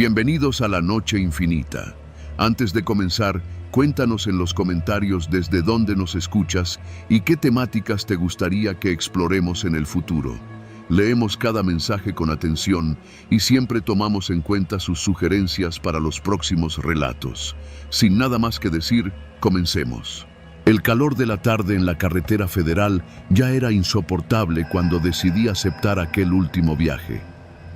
Bienvenidos a la Noche Infinita. Antes de comenzar, cuéntanos en los comentarios desde dónde nos escuchas y qué temáticas te gustaría que exploremos en el futuro. Leemos cada mensaje con atención y siempre tomamos en cuenta sus sugerencias para los próximos relatos. Sin nada más que decir, comencemos. El calor de la tarde en la carretera federal ya era insoportable cuando decidí aceptar aquel último viaje.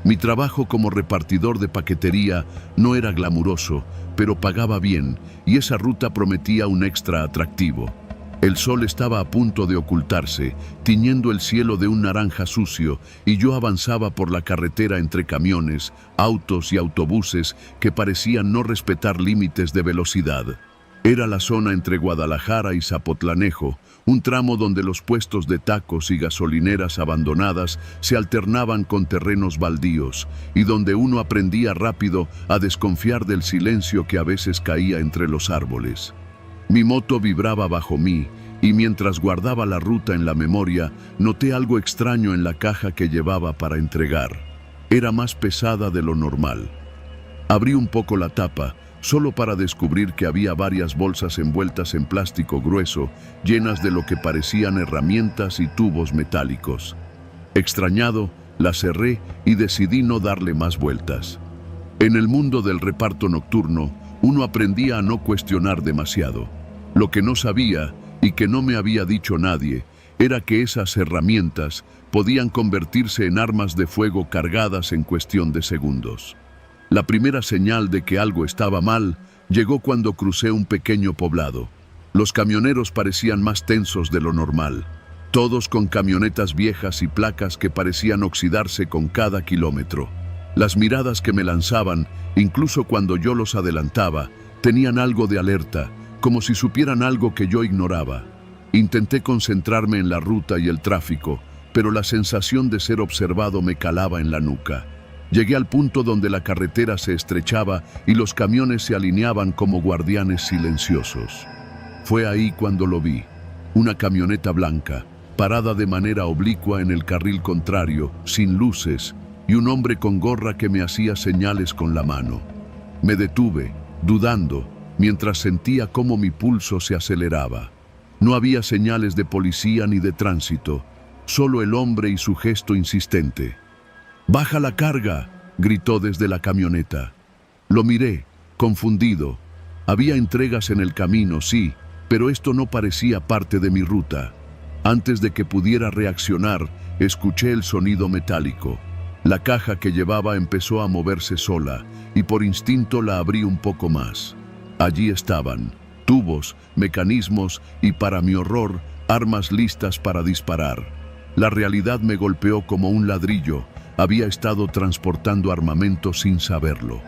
Mi trabajo como repartidor de paquetería no era glamuroso, pero pagaba bien y esa ruta prometía un extra atractivo. El sol estaba a punto de ocultarse, tiñendo el cielo de un naranja sucio, y yo avanzaba por la carretera entre camiones, autos y autobuses que parecían no respetar límites de velocidad. Era la zona entre Guadalajara y Zapotlanejo, un tramo donde los puestos de tacos y gasolineras abandonadas se alternaban con terrenos baldíos, y donde uno aprendía rápido a desconfiar del silencio que a veces caía entre los árboles. Mi moto vibraba bajo mí, y mientras guardaba la ruta en la memoria, noté algo extraño en la caja que llevaba para entregar. Era más pesada de lo normal. Abrí un poco la tapa, solo para descubrir que había varias bolsas envueltas en plástico grueso, llenas de lo que parecían herramientas y tubos metálicos. Extrañado, la cerré y decidí no darle más vueltas. En el mundo del reparto nocturno, uno aprendía a no cuestionar demasiado. Lo que no sabía, y que no me había dicho nadie, era que esas herramientas podían convertirse en armas de fuego cargadas en cuestión de segundos. La primera señal de que algo estaba mal llegó cuando crucé un pequeño poblado. Los camioneros parecían más tensos de lo normal, todos con camionetas viejas y placas que parecían oxidarse con cada kilómetro. Las miradas que me lanzaban, incluso cuando yo los adelantaba, tenían algo de alerta, como si supieran algo que yo ignoraba. Intenté concentrarme en la ruta y el tráfico, pero la sensación de ser observado me calaba en la nuca. Llegué al punto donde la carretera se estrechaba y los camiones se alineaban como guardianes silenciosos. Fue ahí cuando lo vi, una camioneta blanca, parada de manera oblicua en el carril contrario, sin luces, y un hombre con gorra que me hacía señales con la mano. Me detuve, dudando, mientras sentía cómo mi pulso se aceleraba. No había señales de policía ni de tránsito, solo el hombre y su gesto insistente. «¡Baja la carga!», gritó desde la camioneta. Lo miré, confundido. Había entregas en el camino, sí, pero esto no parecía parte de mi ruta. Antes de que pudiera reaccionar, escuché el sonido metálico. La caja que llevaba empezó a moverse sola, y por instinto la abrí un poco más. Allí estaban, tubos, mecanismos y, para mi horror, armas listas para disparar. La realidad me golpeó como un ladrillo. Había estado transportando armamento sin saberlo.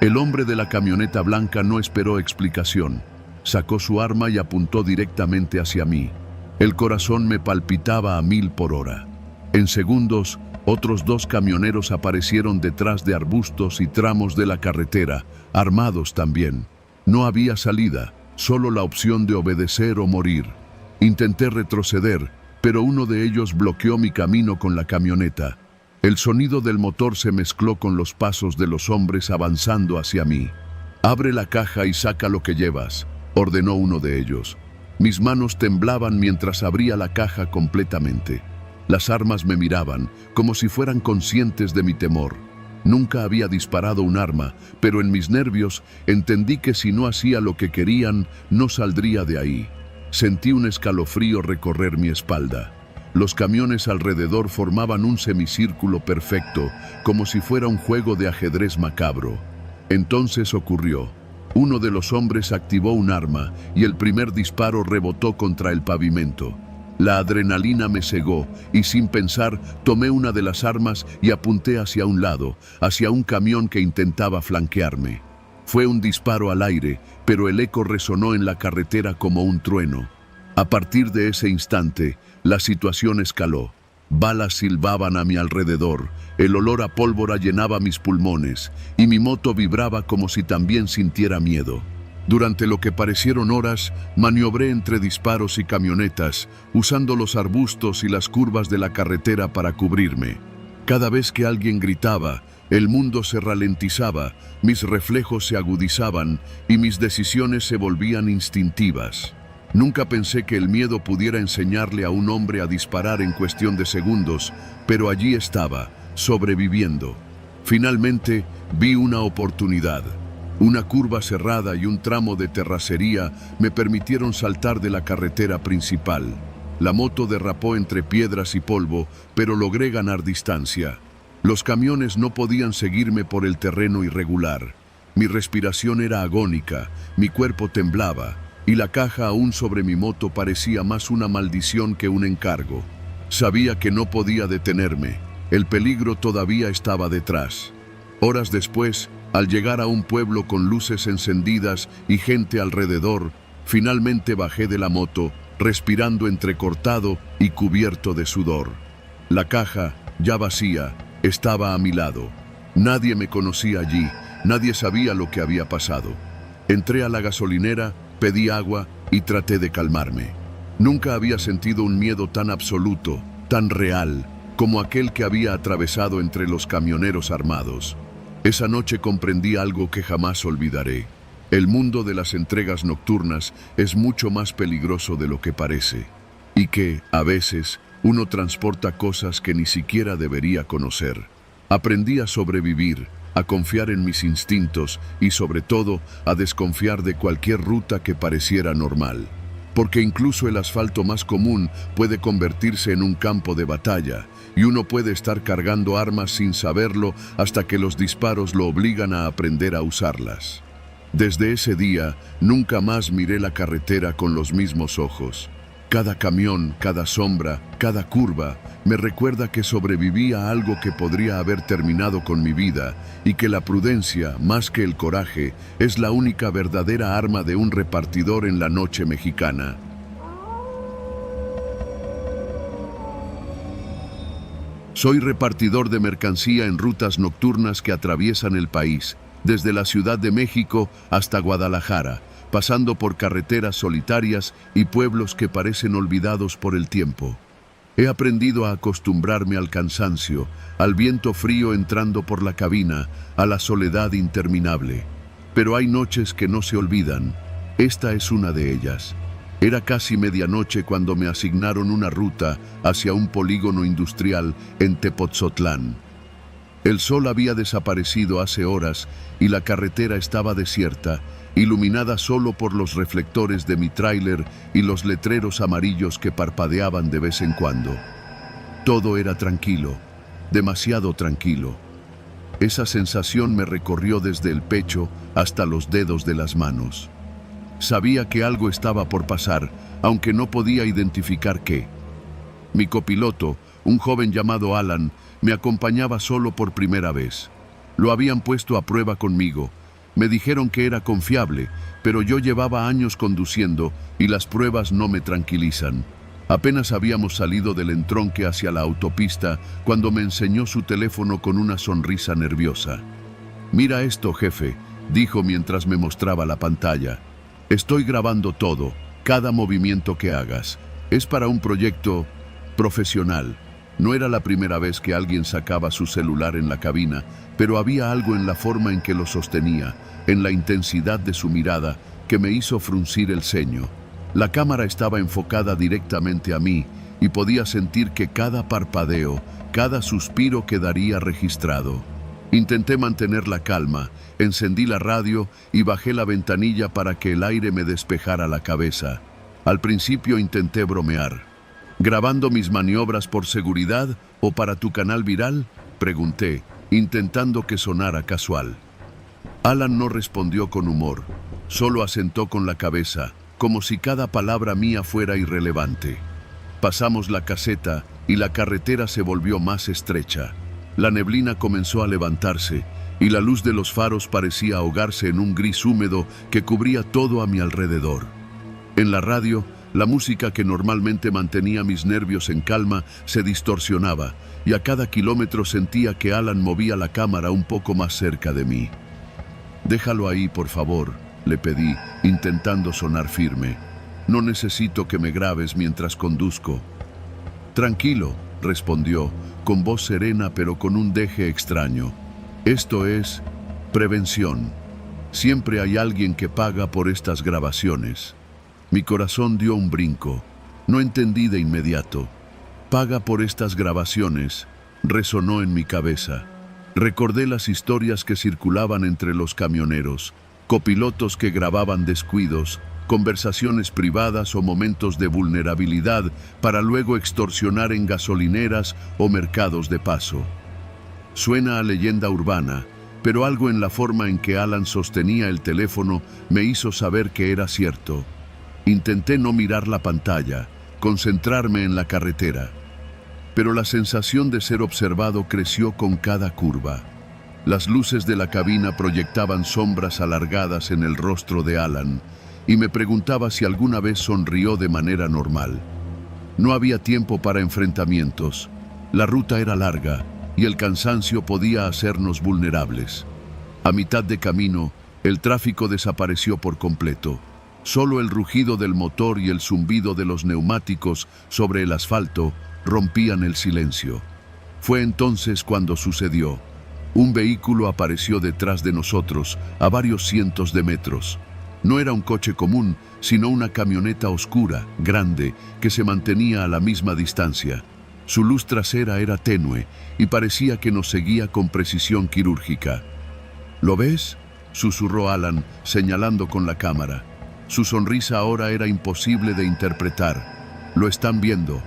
El hombre de la camioneta blanca no esperó explicación. Sacó su arma y apuntó directamente hacia mí. El corazón me palpitaba a 1000 por hora. En segundos, otros 2 camioneros aparecieron detrás de arbustos y tramos de la carretera, armados también. No había salida, solo la opción de obedecer o morir. Intenté retroceder, pero uno de ellos bloqueó mi camino con la camioneta. El sonido del motor se mezcló con los pasos de los hombres avanzando hacia mí. «Abre la caja y saca lo que llevas», ordenó uno de ellos. Mis manos temblaban mientras abría la caja completamente. Las armas me miraban, como si fueran conscientes de mi temor. Nunca había disparado un arma, pero en mis nervios entendí que si no hacía lo que querían, no saldría de ahí. Sentí un escalofrío recorrer mi espalda. Los camiones alrededor formaban un semicírculo perfecto, como si fuera un juego de ajedrez macabro. Entonces ocurrió. Uno de los hombres activó un arma y el primer disparo rebotó contra el pavimento. La adrenalina me cegó y sin pensar tomé una de las armas y apunté hacia un lado, hacia un camión que intentaba flanquearme. Fue un disparo al aire, pero el eco resonó en la carretera como un trueno. A partir de ese instante, la situación escaló. Balas silbaban a mi alrededor, el olor a pólvora llenaba mis pulmones y mi moto vibraba como si también sintiera miedo. Durante lo que parecieron horas, maniobré entre disparos y camionetas, usando los arbustos y las curvas de la carretera para cubrirme. Cada vez que alguien gritaba, El mundo se ralentizaba, mis reflejos se agudizaban y mis decisiones se volvían instintivas. Nunca pensé que el miedo pudiera enseñarle a un hombre a disparar en cuestión de segundos, pero allí estaba, sobreviviendo. Finalmente, vi una oportunidad. Una curva cerrada y un tramo de terracería me permitieron saltar de la carretera principal. La moto derrapó entre piedras y polvo, pero logré ganar distancia. Los camiones no podían seguirme por el terreno irregular. Mi respiración era agónica, mi cuerpo temblaba, y la caja aún sobre mi moto parecía más una maldición que un encargo. Sabía que no podía detenerme. El peligro todavía estaba detrás. Horas después, al llegar a un pueblo con luces encendidas y gente alrededor, finalmente bajé de la moto, respirando entrecortado y cubierto de sudor. La caja, ya vacía, estaba a mi lado. Nadie me conocía allí, nadie sabía lo que había pasado. Entré a la gasolinera, pedí agua y traté de calmarme. Nunca había sentido un miedo tan absoluto, tan real, como aquel que había atravesado entre los camioneros armados. Esa noche comprendí algo que jamás olvidaré. El mundo de las entregas nocturnas es mucho más peligroso de lo que parece, y que, a veces, uno transporta cosas que ni siquiera debería conocer. Aprendí a sobrevivir, a confiar en mis instintos y, sobre todo, a desconfiar de cualquier ruta que pareciera normal. Porque incluso el asfalto más común puede convertirse en un campo de batalla, y uno puede estar cargando armas sin saberlo hasta que los disparos lo obligan a aprender a usarlas. Desde ese día, nunca más miré la carretera con los mismos ojos. Cada camión, cada sombra, cada curva, me recuerda que sobreviví a algo que podría haber terminado con mi vida y que la prudencia, más que el coraje, es la única verdadera arma de un repartidor en la noche mexicana. Soy repartidor de mercancía en rutas nocturnas que atraviesan el país, desde la Ciudad de México hasta Guadalajara, pasando por carreteras solitarias y pueblos que parecen olvidados por el tiempo. He aprendido a acostumbrarme al cansancio, al viento frío entrando por la cabina, a la soledad interminable. Pero hay noches que no se olvidan. Esta es una de ellas. Era casi medianoche cuando me asignaron una ruta hacia un polígono industrial en Tepotzotlán. El sol había desaparecido hace horas y la carretera estaba desierta, iluminada solo por los reflectores de mi tráiler y los letreros amarillos que parpadeaban de vez en cuando. Todo era tranquilo, demasiado tranquilo. Esa sensación me recorrió desde el pecho hasta los dedos de las manos. Sabía que algo estaba por pasar, aunque no podía identificar qué. Mi copiloto, un joven llamado Alan, me acompañaba solo por primera vez. Lo habían puesto a prueba conmigo. Me dijeron que era confiable, pero yo llevaba años conduciendo y las pruebas no me tranquilizan. Apenas habíamos salido del entronque hacia la autopista cuando me enseñó su teléfono con una sonrisa nerviosa. «Mira esto, jefe», dijo mientras me mostraba la pantalla. «Estoy grabando todo, cada movimiento que hagas. Es para un proyecto profesional». No era la primera vez que alguien sacaba su celular en la cabina, pero había algo en la forma en que lo sostenía, en la intensidad de su mirada, que me hizo fruncir el ceño. La cámara estaba enfocada directamente a mí y podía sentir que cada parpadeo, cada suspiro quedaría registrado. Intenté mantener la calma, encendí la radio y bajé la ventanilla para que el aire me despejara la cabeza. Al principio intenté bromear. «¿Grabando mis maniobras por seguridad o para tu canal viral?», pregunté, intentando que sonara casual. Alan no respondió con humor, solo asentó con la cabeza, como si cada palabra mía fuera irrelevante. Pasamos la caseta y la carretera se volvió más estrecha. La neblina comenzó a levantarse y la luz de los faros parecía ahogarse en un gris húmedo que cubría todo a mi alrededor. En la radio, la música que normalmente mantenía mis nervios en calma se distorsionaba y a cada kilómetro sentía que Alan movía la cámara un poco más cerca de mí. «Déjalo ahí, por favor», le pedí, intentando sonar firme. «No necesito que me grabes mientras conduzco». «Tranquilo», respondió, con voz serena pero con un deje extraño. Esto es prevención. Siempre hay alguien que paga por estas grabaciones. Mi corazón dio un brinco. No entendí de inmediato. Paga por estas grabaciones, resonó en mi cabeza. Recordé las historias que circulaban entre los camioneros, copilotos que grababan descuidos, conversaciones privadas o momentos de vulnerabilidad para luego extorsionar en gasolineras o mercados de paso. Suena a leyenda urbana, pero algo en la forma en que Alan sostenía el teléfono me hizo saber que era cierto. Intenté no mirar la pantalla, concentrarme en la carretera. Pero la sensación de ser observado creció con cada curva. Las luces de la cabina proyectaban sombras alargadas en el rostro de Alan, y me preguntaba si alguna vez sonrió de manera normal. No había tiempo para enfrentamientos. La ruta era larga, y el cansancio podía hacernos vulnerables. A mitad de camino, el tráfico desapareció por completo. Solo el rugido del motor y el zumbido de los neumáticos sobre el asfalto rompían el silencio. Fue entonces cuando sucedió. Un vehículo apareció detrás de nosotros, a varios cientos de metros. No era un coche común, sino una camioneta oscura, grande, que se mantenía a la misma distancia. Su luz trasera era tenue y parecía que nos seguía con precisión quirúrgica. ¿Lo ves?, susurró Alan, señalando con la cámara. Su sonrisa ahora era imposible de interpretar. «Lo están viendo».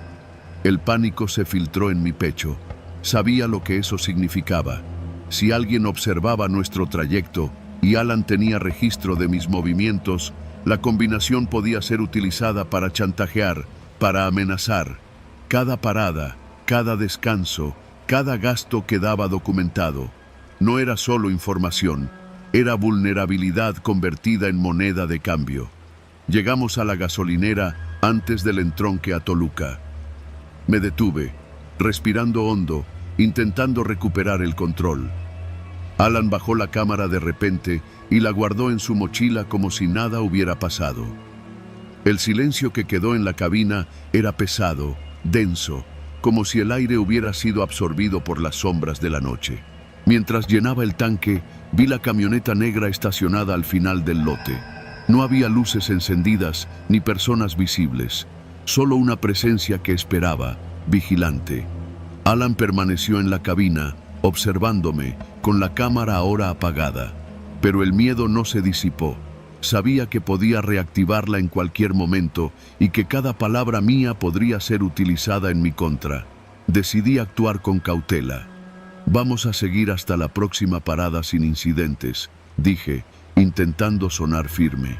El pánico se filtró en mi pecho. Sabía lo que eso significaba. Si alguien observaba nuestro trayecto y Alan tenía registro de mis movimientos, la combinación podía ser utilizada para chantajear, para amenazar. Cada parada, cada descanso, cada gasto quedaba documentado. No era solo información, era vulnerabilidad convertida en moneda de cambio. Llegamos a la gasolinera antes del entronque a Toluca. Me detuve, respirando hondo, intentando recuperar el control. Alan bajó la cámara de repente y la guardó en su mochila como si nada hubiera pasado. El silencio que quedó en la cabina era pesado, denso, como si el aire hubiera sido absorbido por las sombras de la noche. Mientras llenaba el tanque, vi la camioneta negra estacionada al final del lote. No había luces encendidas ni personas visibles, solo una presencia que esperaba, vigilante. Alan permaneció en la cabina, observándome, con la cámara ahora apagada. Pero el miedo no se disipó. Sabía que podía reactivarla en cualquier momento y que cada palabra mía podría ser utilizada en mi contra. Decidí actuar con cautela. «Vamos a seguir hasta la próxima parada sin incidentes», dije, intentando sonar firme.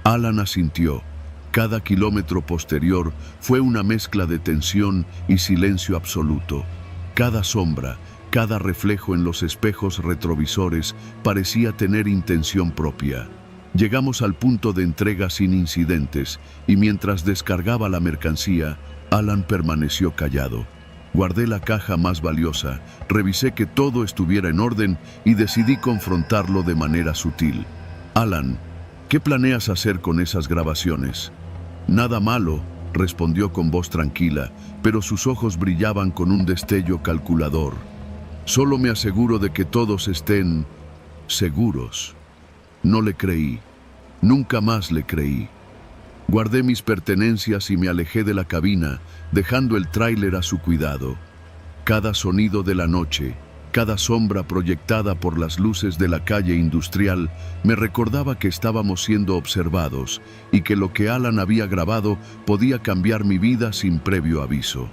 Alan asintió. Cada kilómetro posterior fue una mezcla de tensión y silencio absoluto. Cada sombra, cada reflejo en los espejos retrovisores parecía tener intención propia. Llegamos al punto de entrega sin incidentes y mientras descargaba la mercancía, Alan permaneció callado. Guardé la caja más valiosa, revisé que todo estuviera en orden y decidí confrontarlo de manera sutil. «Alan, ¿qué planeas hacer con esas grabaciones?» «Nada malo», respondió con voz tranquila, pero sus ojos brillaban con un destello calculador. «Solo me aseguro de que todos estén seguros». No le creí. Nunca más le creí. Guardé mis pertenencias y me alejé de la cabina, dejando el tráiler a su cuidado. Cada sonido de la noche, cada sombra proyectada por las luces de la calle industrial, me recordaba que estábamos siendo observados y que lo que Alan había grabado podía cambiar mi vida sin previo aviso.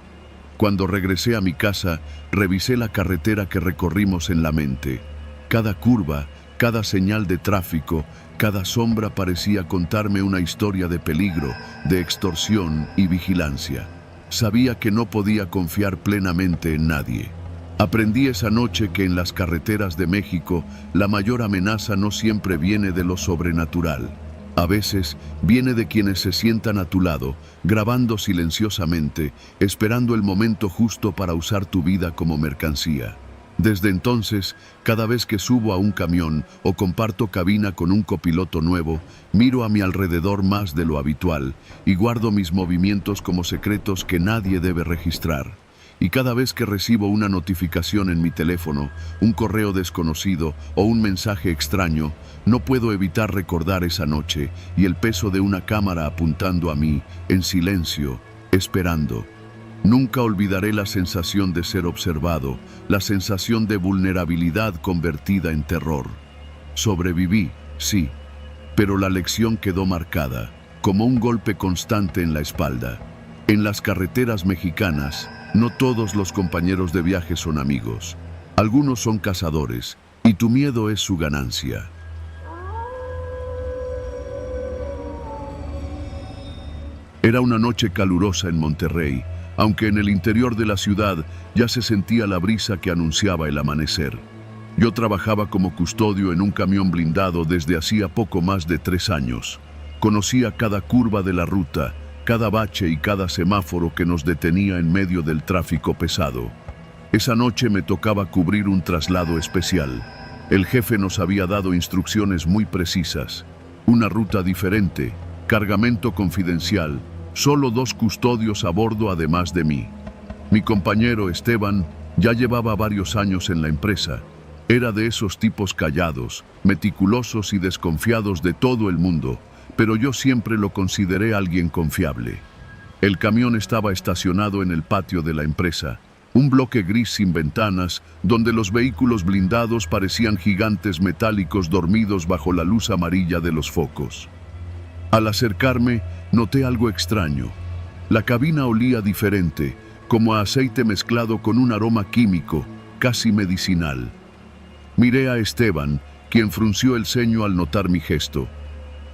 Cuando regresé a mi casa, revisé la carretera que recorrimos en la mente. Cada curva, cada señal de tráfico, cada sombra parecía contarme una historia de peligro, de extorsión y vigilancia. Sabía que no podía confiar plenamente en nadie. Aprendí esa noche que en las carreteras de México la mayor amenaza no siempre viene de lo sobrenatural. A veces viene de quienes se sientan a tu lado, grabando silenciosamente, esperando el momento justo para usar tu vida como mercancía. Desde entonces, cada vez que subo a un camión o comparto cabina con un copiloto nuevo, miro a mi alrededor más de lo habitual y guardo mis movimientos como secretos que nadie debe registrar. Y cada vez que recibo una notificación en mi teléfono, un correo desconocido o un mensaje extraño, no puedo evitar recordar esa noche y el peso de una cámara apuntando a mí, en silencio, esperando. Nunca olvidaré la sensación de ser observado, la sensación de vulnerabilidad convertida en terror. Sobreviví, sí, pero la lección quedó marcada, como un golpe constante en la espalda. En las carreteras mexicanas, no todos los compañeros de viaje son amigos. Algunos son cazadores, y tu miedo es su ganancia. Era una noche calurosa en Monterrey, aunque en el interior de la ciudad ya se sentía la brisa que anunciaba el amanecer. Yo trabajaba como custodio en un camión blindado desde hacía poco más de 3 años. Conocía cada curva de la ruta, cada bache y cada semáforo que nos detenía en medio del tráfico pesado. Esa noche me tocaba cubrir un traslado especial. El jefe nos había dado instrucciones muy precisas. Una ruta diferente, cargamento confidencial, solo 2 custodios a bordo además de mí. Mi compañero Esteban ya llevaba varios años en la empresa. Era de esos tipos callados, meticulosos y desconfiados de todo el mundo, pero yo siempre lo consideré alguien confiable. El camión estaba estacionado en el patio de la empresa, un bloque gris sin ventanas, donde los vehículos blindados parecían gigantes metálicos dormidos bajo la luz amarilla de los focos. Al acercarme, noté algo extraño. La cabina olía diferente, como a aceite mezclado con un aroma químico, casi medicinal. Miré a Esteban, quien frunció el ceño al notar mi gesto.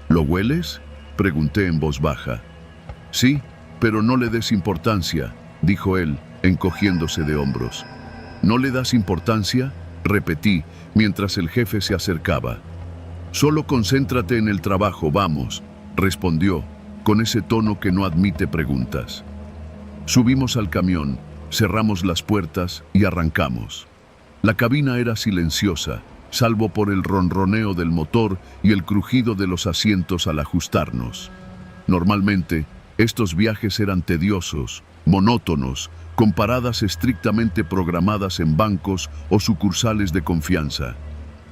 ¿Lo hueles?, pregunté en voz baja. Sí, pero no le des importancia, dijo él, encogiéndose de hombros. ¿No le das importancia?, repetí, mientras el jefe se acercaba. Solo concéntrate en el trabajo, vamos, respondió, con ese tono que no admite preguntas. Subimos al camión, cerramos las puertas y arrancamos. La cabina era silenciosa, salvo por el ronroneo del motor y el crujido de los asientos al ajustarnos. Normalmente, estos viajes eran tediosos, monótonos, con paradas estrictamente programadas en bancos o sucursales de confianza.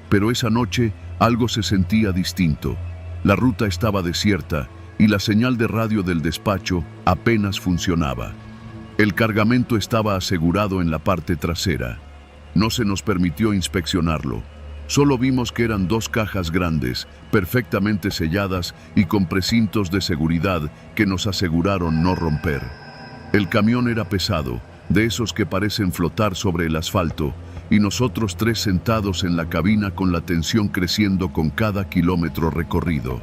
Pero esa noche algo se sentía distinto. La ruta estaba desierta y la señal de radio del despacho apenas funcionaba. El cargamento estaba asegurado en la parte trasera. No se nos permitió inspeccionarlo. Solo vimos que eran 2 cajas grandes, perfectamente selladas y con precintos de seguridad que nos aseguraron no romper. El camión era pesado, de esos que parecen flotar sobre el asfalto, y nosotros 3 sentados en la cabina con la tensión creciendo con cada kilómetro recorrido.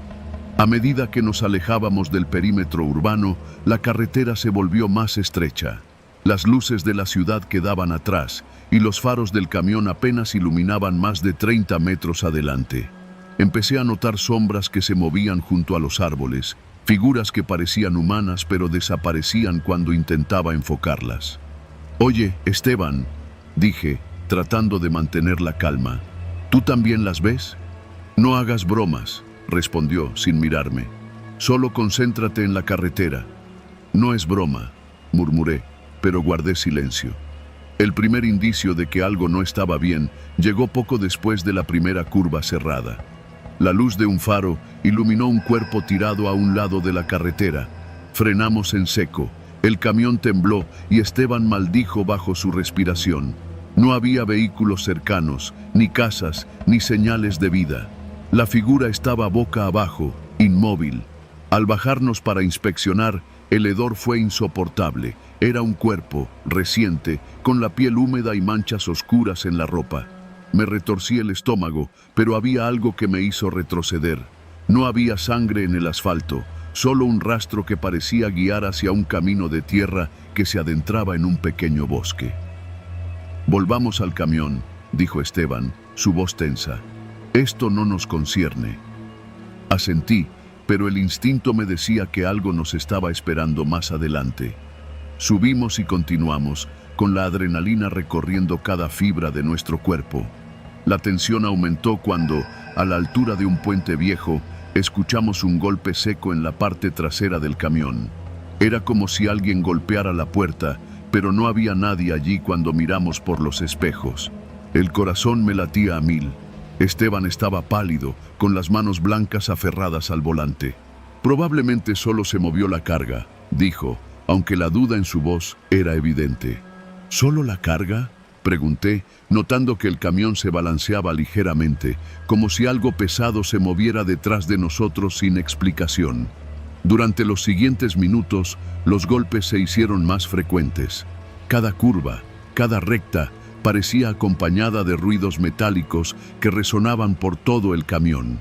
A medida que nos alejábamos del perímetro urbano, la carretera se volvió más estrecha. Las luces de la ciudad quedaban atrás y los faros del camión apenas iluminaban más de 30 metros adelante. Empecé a notar sombras que se movían junto a los árboles, figuras que parecían humanas pero desaparecían cuando intentaba enfocarlas. «Oye, Esteban», dije, tratando de mantener la calma, «¿tú también las ves?» «No hagas bromas», respondió sin mirarme. «Solo concéntrate en la carretera». «No es broma», murmuré, pero guardé silencio. El primer indicio de que algo no estaba bien llegó poco después de la primera curva cerrada. La luz de un faro iluminó un cuerpo tirado a un lado de la carretera. Frenamos en seco. El camión tembló y Esteban maldijo bajo su respiración. No había vehículos cercanos, ni casas, ni señales de vida. La figura estaba boca abajo, inmóvil. Al bajarnos para inspeccionar, el hedor fue insoportable. Era un cuerpo, reciente, con la piel húmeda y manchas oscuras en la ropa. Me retorcí el estómago, pero había algo que me hizo retroceder. No había sangre en el asfalto, solo un rastro que parecía guiar hacia un camino de tierra que se adentraba en un pequeño bosque. «Volvamos al camión», dijo Esteban, su voz tensa. «Esto no nos concierne». Asentí, pero el instinto me decía que algo nos estaba esperando más adelante. Subimos y continuamos, con la adrenalina recorriendo cada fibra de nuestro cuerpo. La tensión aumentó cuando, a la altura de un puente viejo, escuchamos un golpe seco en la parte trasera del camión. Era como si alguien golpeara la puerta, pero no había nadie allí cuando miramos por los espejos. El corazón me latía a 1000. Esteban estaba pálido, con las manos blancas aferradas al volante. Probablemente solo se movió la carga, dijo, aunque la duda en su voz era evidente. ¿Solo la carga?, pregunté, notando que el camión se balanceaba ligeramente, como si algo pesado se moviera detrás de nosotros sin explicación. Durante los siguientes minutos, los golpes se hicieron más frecuentes. Cada curva, cada recta, parecía acompañada de ruidos metálicos que resonaban por todo el camión.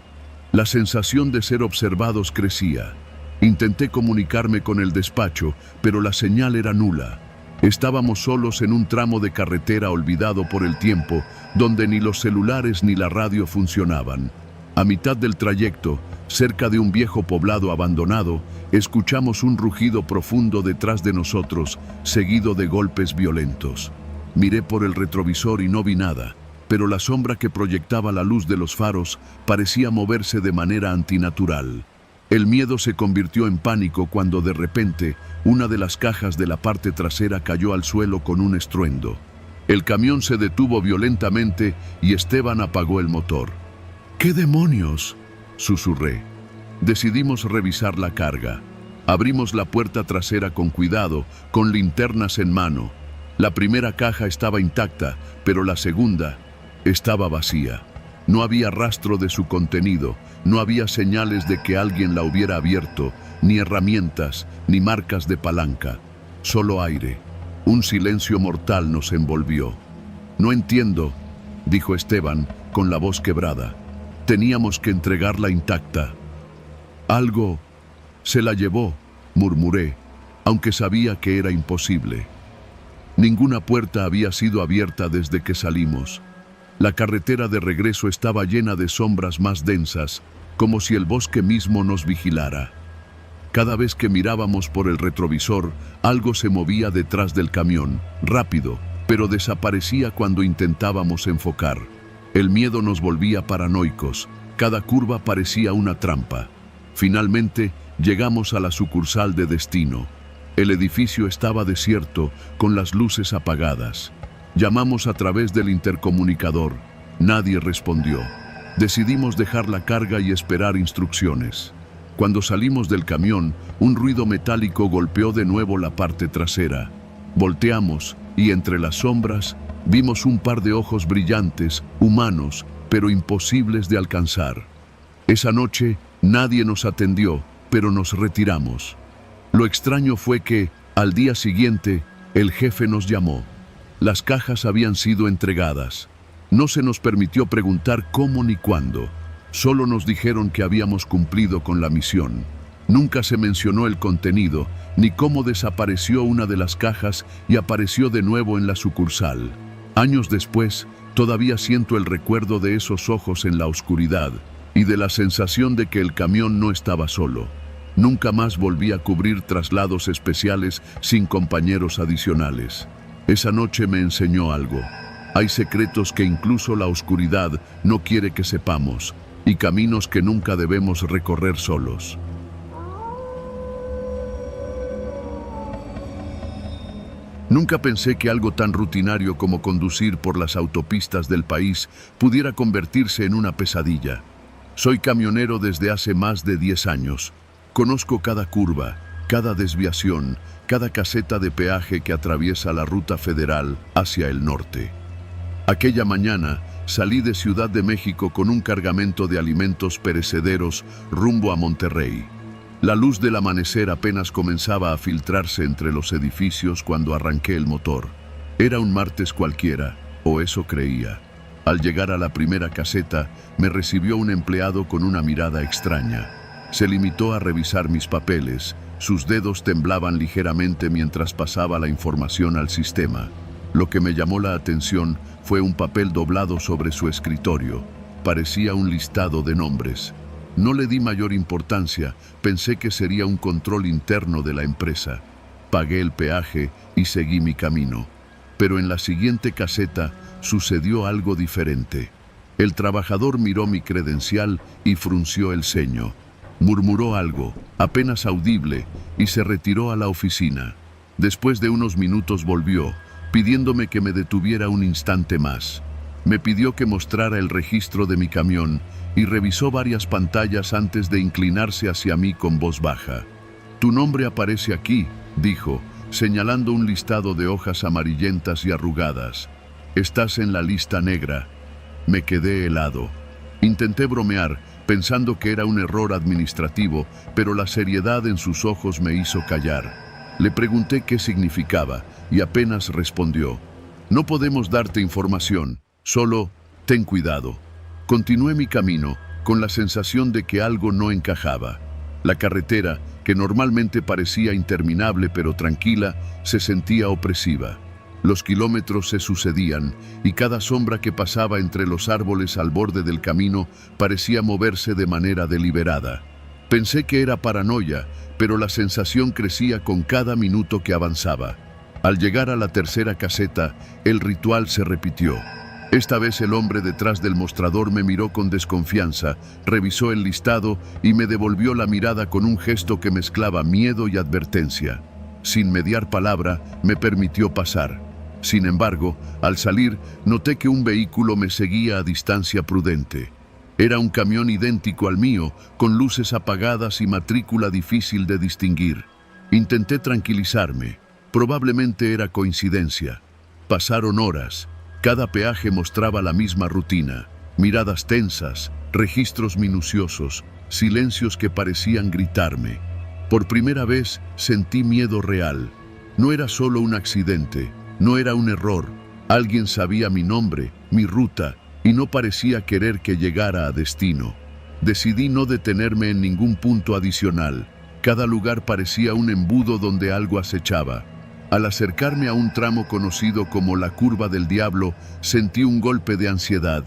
La sensación de ser observados crecía. Intenté comunicarme con el despacho, pero la señal era nula. Estábamos solos en un tramo de carretera olvidado por el tiempo, donde ni los celulares ni la radio funcionaban. A mitad del trayecto, cerca de un viejo poblado abandonado, escuchamos un rugido profundo detrás de nosotros, seguido de golpes violentos. Miré por el retrovisor y no vi nada, pero la sombra que proyectaba la luz de los faros parecía moverse de manera antinatural. El miedo se convirtió en pánico cuando de repente una de las cajas de la parte trasera cayó al suelo con un estruendo. El camión se detuvo violentamente y Esteban apagó el motor. ¿Qué demonios?, susurré. Decidimos revisar la carga. Abrimos la puerta trasera con cuidado, con linternas en mano. La primera caja estaba intacta, pero la segunda estaba vacía. No había rastro de su contenido, no había señales de que alguien la hubiera abierto, ni herramientas, ni marcas de palanca. Solo aire. Un silencio mortal nos envolvió. «No entiendo», dijo Esteban, con la voz quebrada. «Teníamos que entregarla intacta». «Algo se la llevó», murmuré, aunque sabía que era imposible. Ninguna puerta había sido abierta desde que salimos. La carretera de regreso estaba llena de sombras más densas, como si el bosque mismo nos vigilara. Cada vez que mirábamos por el retrovisor, algo se movía detrás del camión, rápido, pero desaparecía cuando intentábamos enfocar. El miedo nos volvía paranoicos, cada curva parecía una trampa. Finalmente, llegamos a la sucursal de destino. El edificio estaba desierto, con las luces apagadas. Llamamos a través del intercomunicador. Nadie respondió. Decidimos dejar la carga y esperar instrucciones. Cuando salimos del camión, un ruido metálico golpeó de nuevo la parte trasera. Volteamos y entre las sombras vimos un par de ojos brillantes, humanos, pero imposibles de alcanzar. Esa noche nadie nos atendió, pero nos retiramos. Lo extraño fue que, al día siguiente, el jefe nos llamó. Las cajas habían sido entregadas. No se nos permitió preguntar cómo ni cuándo. Solo nos dijeron que habíamos cumplido con la misión. Nunca se mencionó el contenido, ni cómo desapareció una de las cajas y apareció de nuevo en la sucursal. Años después, todavía siento el recuerdo de esos ojos en la oscuridad y de la sensación de que el camión no estaba solo. Nunca más volví a cubrir traslados especiales sin compañeros adicionales. Esa noche me enseñó algo. Hay secretos que incluso la oscuridad no quiere que sepamos, y caminos que nunca debemos recorrer solos. Nunca pensé que algo tan rutinario como conducir por las autopistas del país pudiera convertirse en una pesadilla. Soy camionero desde hace más de 10 años. Conozco cada curva, cada desviación, cada caseta de peaje que atraviesa la ruta federal hacia el norte. Aquella mañana salí de Ciudad de México con un cargamento de alimentos perecederos rumbo a Monterrey. La luz del amanecer apenas comenzaba a filtrarse entre los edificios cuando arranqué el motor. Era un martes cualquiera, o eso creía. Al llegar a la primera caseta, me recibió un empleado con una mirada extraña. Se limitó a revisar mis papeles. Sus dedos temblaban ligeramente mientras pasaba la información al sistema. Lo que me llamó la atención fue un papel doblado sobre su escritorio. Parecía un listado de nombres. No le di mayor importancia, pensé que sería un control interno de la empresa. Pagué el peaje y seguí mi camino. Pero en la siguiente caseta sucedió algo diferente. El trabajador miró mi credencial y frunció el ceño. Murmuró algo, apenas audible, y se retiró a la oficina. Después de unos minutos volvió, pidiéndome que me detuviera un instante más. Me pidió que mostrara el registro de mi camión y revisó varias pantallas antes de inclinarse hacia mí con voz baja. «Tu nombre aparece aquí», dijo, señalando un listado de hojas amarillentas y arrugadas. «Estás en la lista negra». Me quedé helado. Intenté bromear, pensando que era un error administrativo, pero la seriedad en sus ojos me hizo callar. Le pregunté qué significaba y apenas respondió. «No podemos darte información, solo ten cuidado». Continué mi camino, con la sensación de que algo no encajaba. La carretera, que normalmente parecía interminable pero tranquila, se sentía opresiva. Los kilómetros se sucedían y cada sombra que pasaba entre los árboles al borde del camino parecía moverse de manera deliberada. Pensé que era paranoia, pero la sensación crecía con cada minuto que avanzaba. Al llegar a la tercera caseta, el ritual se repitió. Esta vez el hombre detrás del mostrador me miró con desconfianza, revisó el listado y me devolvió la mirada con un gesto que mezclaba miedo y advertencia. Sin mediar palabra, me permitió pasar. Sin embargo, al salir, noté que un vehículo me seguía a distancia prudente. Era un camión idéntico al mío, con luces apagadas y matrícula difícil de distinguir. Intenté tranquilizarme. Probablemente era coincidencia. Pasaron horas. Cada peaje mostraba la misma rutina. Miradas tensas, registros minuciosos, silencios que parecían gritarme. Por primera vez sentí miedo real. No era solo un accidente, no era un error. Alguien sabía mi nombre, mi ruta, y no parecía querer que llegara a destino. Decidí no detenerme en ningún punto adicional. Cada lugar parecía un embudo donde algo acechaba. Al acercarme a un tramo conocido como la Curva del Diablo, sentí un golpe de ansiedad.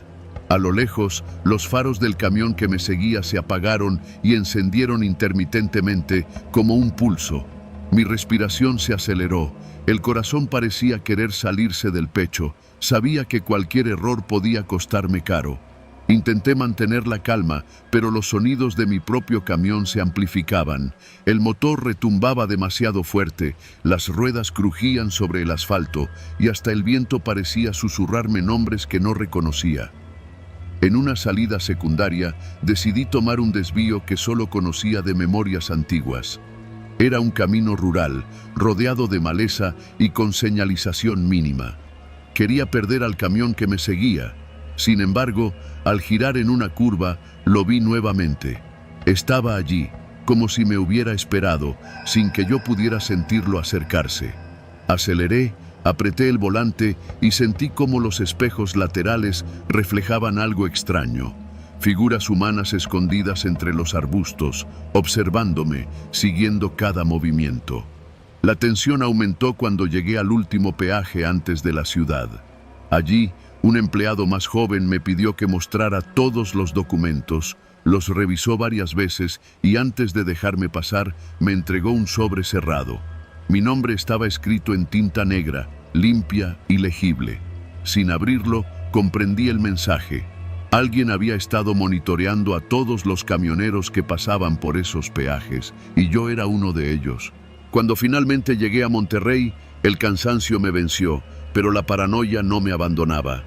A lo lejos, los faros del camión que me seguía se apagaron y encendieron intermitentemente como un pulso. Mi respiración se aceleró. El corazón parecía querer salirse del pecho. Sabía que cualquier error podía costarme caro. Intenté mantener la calma, pero los sonidos de mi propio camión se amplificaban. El motor retumbaba demasiado fuerte, las ruedas crujían sobre el asfalto y hasta el viento parecía susurrarme nombres que no reconocía. En una salida secundaria, decidí tomar un desvío que solo conocía de memorias antiguas. Era un camino rural, rodeado de maleza y con señalización mínima. Quería perder al camión que me seguía. Sin embargo, al girar en una curva, lo vi nuevamente. Estaba allí, como si me hubiera esperado, sin que yo pudiera sentirlo acercarse. Aceleré, apreté el volante y sentí como los espejos laterales reflejaban algo extraño. Figuras humanas escondidas entre los arbustos, observándome, siguiendo cada movimiento. La tensión aumentó cuando llegué al último peaje antes de la ciudad. Allí, un empleado más joven me pidió que mostrara todos los documentos, los revisó varias veces y antes de dejarme pasar, me entregó un sobre cerrado. Mi nombre estaba escrito en tinta negra, limpia y legible. Sin abrirlo, comprendí el mensaje. Alguien había estado monitoreando a todos los camioneros que pasaban por esos peajes, y yo era uno de ellos. Cuando finalmente llegué a Monterrey, el cansancio me venció, pero la paranoia no me abandonaba.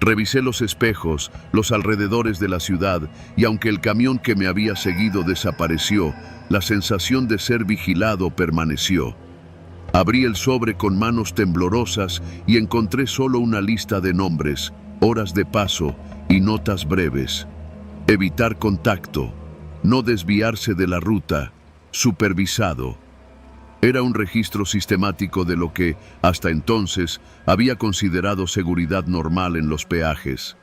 Revisé los espejos, los alrededores de la ciudad, y aunque el camión que me había seguido desapareció, la sensación de ser vigilado permaneció. Abrí el sobre con manos temblorosas y encontré solo una lista de nombres, horas de paso y notas breves. Evitar contacto, no desviarse de la ruta, supervisado. Era un registro sistemático de lo que, hasta entonces, había considerado seguridad normal en los peajes.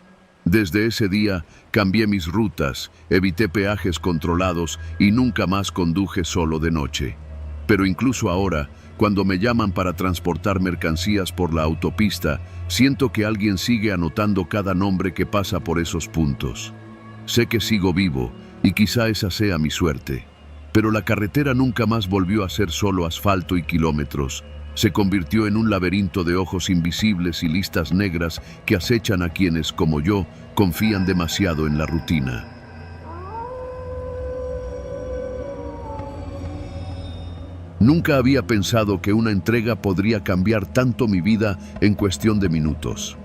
Desde ese día, cambié mis rutas, evité peajes controlados y nunca más conduje solo de noche. Pero incluso ahora, cuando me llaman para transportar mercancías por la autopista, siento que alguien sigue anotando cada nombre que pasa por esos puntos. Sé que sigo vivo y quizá esa sea mi suerte. Pero la carretera nunca más volvió a ser solo asfalto y kilómetros. Se convirtió en un laberinto de ojos invisibles y listas negras que acechan a quienes, como yo, confían demasiado en la rutina. Nunca había pensado que una entrega podría cambiar tanto mi vida en cuestión de minutos.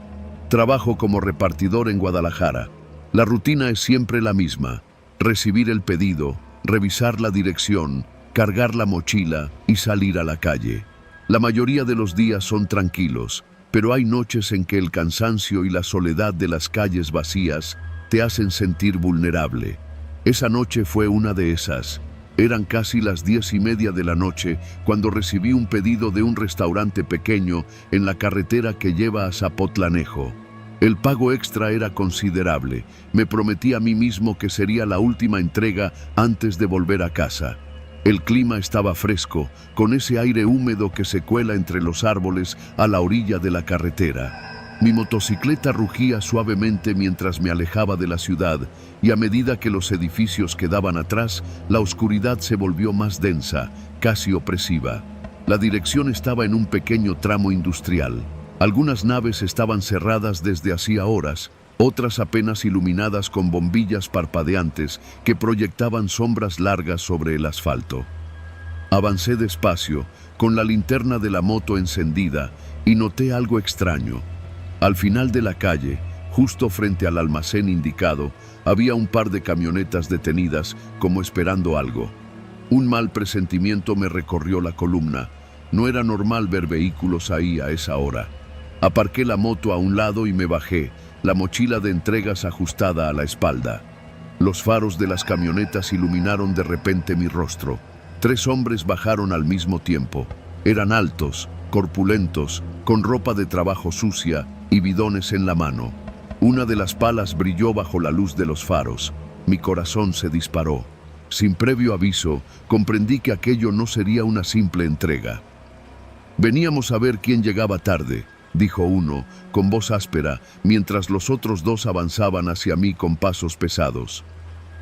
Trabajo como repartidor en Guadalajara. La rutina es siempre la misma: recibir el pedido, revisar la dirección, cargar la mochila y salir a la calle. La mayoría de los días son tranquilos, pero hay noches en que el cansancio y la soledad de las calles vacías te hacen sentir vulnerable. Esa noche fue una de esas. Eran casi las 10:30 de la noche cuando recibí un pedido de un restaurante pequeño en la carretera que lleva a Zapotlanejo. El pago extra era considerable. Me prometí a mí mismo que sería la última entrega antes de volver a casa. El clima estaba fresco, con ese aire húmedo que se cuela entre los árboles a la orilla de la carretera. Mi motocicleta rugía suavemente mientras me alejaba de la ciudad, y a medida que los edificios quedaban atrás, la oscuridad se volvió más densa, casi opresiva. La dirección estaba en un pequeño tramo industrial. Algunas naves estaban cerradas desde hacía horas, otras apenas iluminadas con bombillas parpadeantes que proyectaban sombras largas sobre el asfalto. Avancé despacio, con la linterna de la moto encendida, y noté algo extraño. Al final de la calle, justo frente al almacén indicado, había un par de camionetas detenidas, como esperando algo. Un mal presentimiento me recorrió la columna. No era normal ver vehículos ahí a esa hora. Aparqué la moto a un lado y me bajé, la mochila de entregas ajustada a la espalda. Los faros de las camionetas iluminaron de repente mi rostro. 3 hombres bajaron al mismo tiempo. Eran altos, corpulentos, con ropa de trabajo sucia y bidones en la mano. Una de las palas brilló bajo la luz de los faros. Mi corazón se disparó. Sin previo aviso, comprendí que aquello no sería una simple entrega. Veníamos a ver quién llegaba tarde, dijo uno, con voz áspera, mientras los otros 2 avanzaban hacia mí con pasos pesados.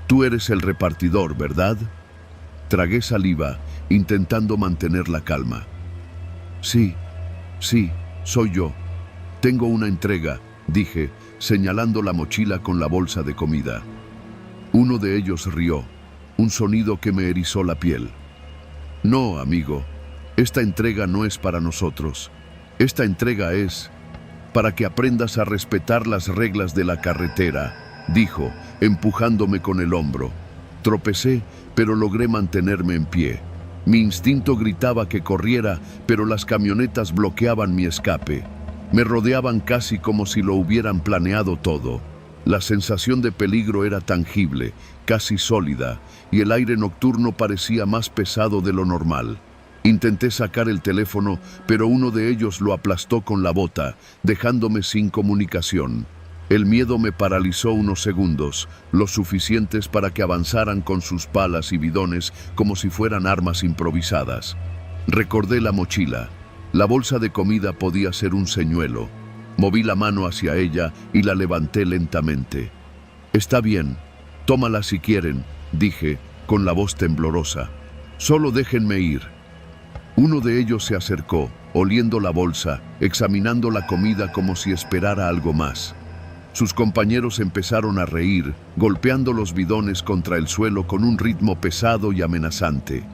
Tú eres el repartidor, ¿verdad? Tragué saliva, intentando mantener la calma. Sí, soy yo. Tengo una entrega, dije, señalando la mochila con la bolsa de comida. Uno de ellos rió, un sonido que me erizó la piel. No, amigo, esta entrega no es para nosotros. Esta entrega es para que aprendas a respetar las reglas de la carretera, dijo, empujándome con el hombro. Tropecé, pero logré mantenerme en pie. Mi instinto gritaba que corriera, pero las camionetas bloqueaban mi escape. Me rodeaban casi como si lo hubieran planeado todo. La sensación de peligro era tangible, casi sólida, y el aire nocturno parecía más pesado de lo normal. Intenté sacar el teléfono, pero uno de ellos lo aplastó con la bota, dejándome sin comunicación. El miedo me paralizó unos segundos, lo suficientes para que avanzaran con sus palas y bidones como si fueran armas improvisadas. Recordé la mochila. La bolsa de comida podía ser un señuelo. Moví la mano hacia ella y la levanté lentamente. Está bien, tómala si quieren, dije, con la voz temblorosa. Solo déjenme ir. Uno de ellos se acercó, oliendo la bolsa, examinando la comida como si esperara algo más. Sus compañeros empezaron a reír, golpeando los bidones contra el suelo con un ritmo pesado y amenazante.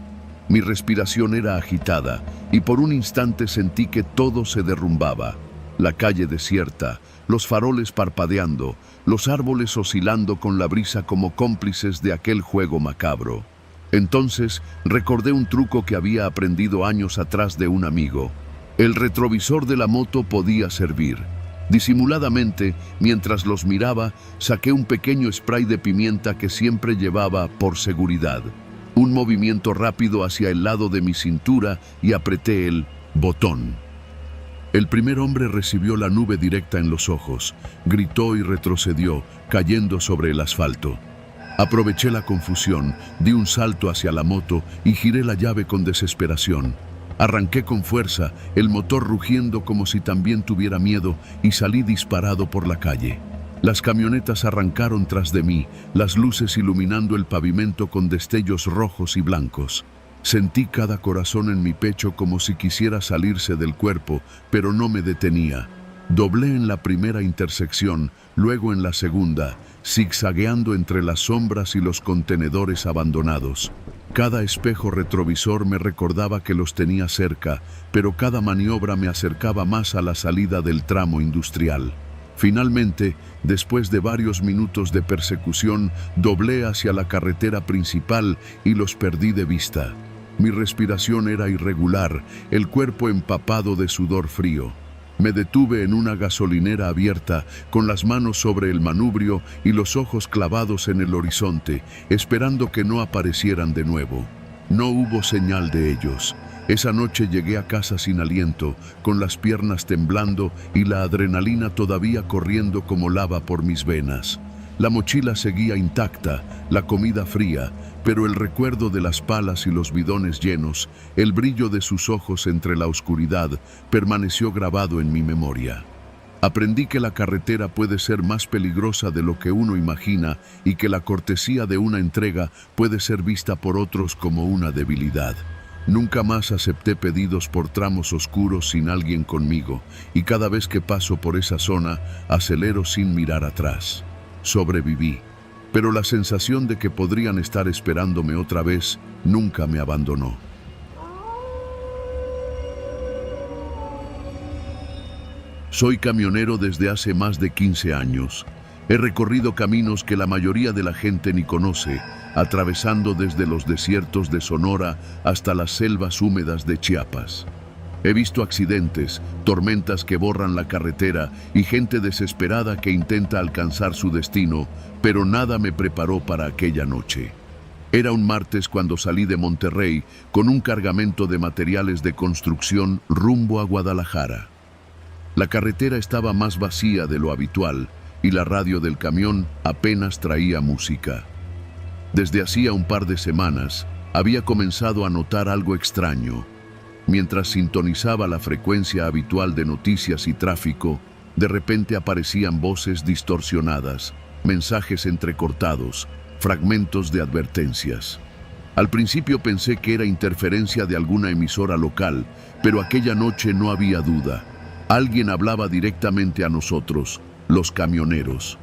Mi respiración era agitada, y por un instante sentí que todo se derrumbaba. La calle desierta, los faroles parpadeando, los árboles oscilando con la brisa como cómplices de aquel juego macabro. Entonces recordé un truco que había aprendido años atrás de un amigo. El retrovisor de la moto podía servir. Disimuladamente, mientras los miraba, saqué un pequeño spray de pimienta que siempre llevaba por seguridad. Un movimiento rápido hacia el lado de mi cintura y apreté el botón. El primer hombre recibió la nube directa en los ojos, gritó y retrocedió, cayendo sobre el asfalto. Aproveché la confusión, di un salto hacia la moto y giré la llave con desesperación. Arranqué con fuerza, el motor rugiendo como si también tuviera miedo, y salí disparado por la calle. Las camionetas arrancaron tras de mí, las luces iluminando el pavimento con destellos rojos y blancos. Sentí cada corazón en mi pecho como si quisiera salirse del cuerpo, pero no me detenía. Doblé en la primera intersección, luego en la segunda, zigzagueando entre las sombras y los contenedores abandonados. Cada espejo retrovisor me recordaba que los tenía cerca, pero cada maniobra me acercaba más a la salida del tramo industrial. Finalmente, después de varios minutos de persecución, doblé hacia la carretera principal y los perdí de vista. Mi respiración era irregular, el cuerpo empapado de sudor frío. Me detuve en una gasolinera abierta, con las manos sobre el manubrio y los ojos clavados en el horizonte, esperando que no aparecieran de nuevo. No hubo señal de ellos. Esa noche llegué a casa sin aliento, con las piernas temblando y la adrenalina todavía corriendo como lava por mis venas. La mochila seguía intacta, la comida fría, pero el recuerdo de las palas y los bidones llenos, el brillo de sus ojos entre la oscuridad, permaneció grabado en mi memoria. Aprendí que la carretera puede ser más peligrosa de lo que uno imagina y que la cortesía de una entrega puede ser vista por otros como una debilidad. Nunca más acepté pedidos por tramos oscuros sin alguien conmigo, y cada vez que paso por esa zona, acelero sin mirar atrás. Sobreviví, pero la sensación de que podrían estar esperándome otra vez nunca me abandonó. Soy camionero desde hace más de 15 años. He recorrido caminos que la mayoría de la gente ni conoce, atravesando desde los desiertos de Sonora hasta las selvas húmedas de Chiapas. He visto accidentes, tormentas que borran la carretera y gente desesperada que intenta alcanzar su destino, pero nada me preparó para aquella noche. Era un martes cuando salí de Monterrey con un cargamento de materiales de construcción rumbo a Guadalajara. La carretera estaba más vacía de lo habitual y la radio del camión apenas traía música. Desde hacía un par de semanas había comenzado a notar algo extraño. Mientras sintonizaba la frecuencia habitual de noticias y tráfico, de repente aparecían voces distorsionadas, mensajes entrecortados, fragmentos de advertencias. Al principio pensé que era interferencia de alguna emisora local, pero aquella noche no había duda. Alguien hablaba directamente a nosotros, los camioneros.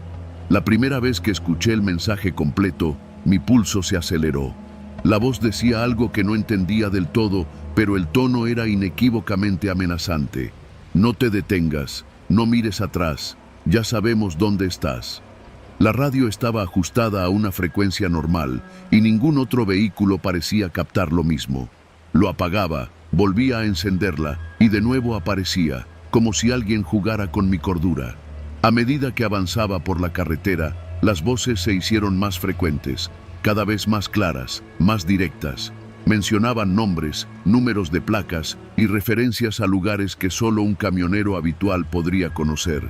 La primera vez que escuché el mensaje completo, mi pulso se aceleró. La voz decía algo que no entendía del todo, pero el tono era inequívocamente amenazante. No te detengas, no mires atrás, ya sabemos dónde estás. La radio estaba ajustada a una frecuencia normal y ningún otro vehículo parecía captar lo mismo. Lo apagaba, volvía a encenderla y de nuevo aparecía, como si alguien jugara con mi cordura. A medida que avanzaba por la carretera, las voces se hicieron más frecuentes, cada vez más claras, más directas. Mencionaban nombres, números de placas y referencias a lugares que solo un camionero habitual podría conocer.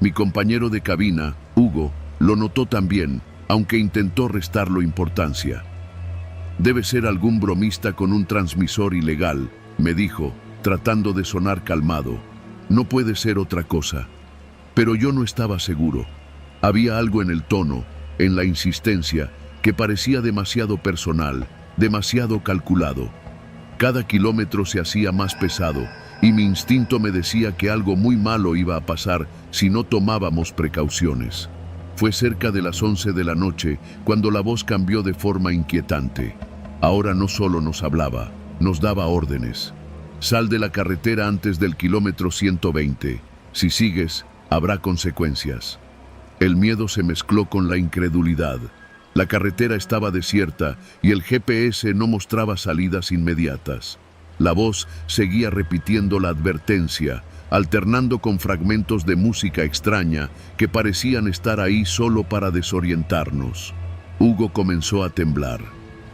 Mi compañero de cabina, Hugo, lo notó también, aunque intentó restarlo importancia. «Debe ser algún bromista con un transmisor ilegal», me dijo, tratando de sonar calmado. «No puede ser otra cosa». Pero yo no estaba seguro. Había algo en el tono, en la insistencia, que parecía demasiado personal, demasiado calculado. Cada kilómetro se hacía más pesado, y mi instinto me decía que algo muy malo iba a pasar si no tomábamos precauciones. Fue cerca de las 11 de la noche cuando la voz cambió de forma inquietante. Ahora no solo nos hablaba, nos daba órdenes. «Sal de la carretera antes del kilómetro 120. Si sigues, habrá consecuencias». El miedo se mezcló con la incredulidad. La carretera estaba desierta y el GPS no mostraba salidas inmediatas. La voz seguía repitiendo la advertencia, alternando con fragmentos de música extraña que parecían estar ahí solo para desorientarnos. Hugo comenzó a temblar.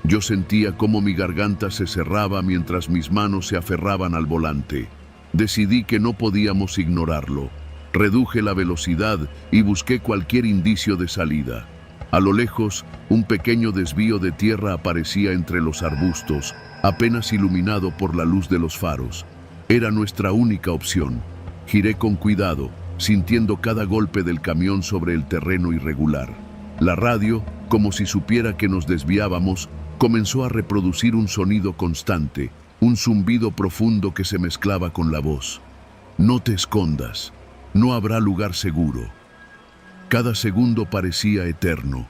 Yo sentía cómo mi garganta se cerraba mientras mis manos se aferraban al volante. Decidí que no podíamos ignorarlo. Reduje la velocidad y busqué cualquier indicio de salida. A lo lejos, un pequeño desvío de tierra aparecía entre los arbustos, apenas iluminado por la luz de los faros. Era nuestra única opción. Giré con cuidado, sintiendo cada golpe del camión sobre el terreno irregular. La radio, como si supiera que nos desviábamos, comenzó a reproducir un sonido constante, un zumbido profundo que se mezclaba con la voz. «No te escondas. No habrá lugar seguro». Cada segundo parecía eterno.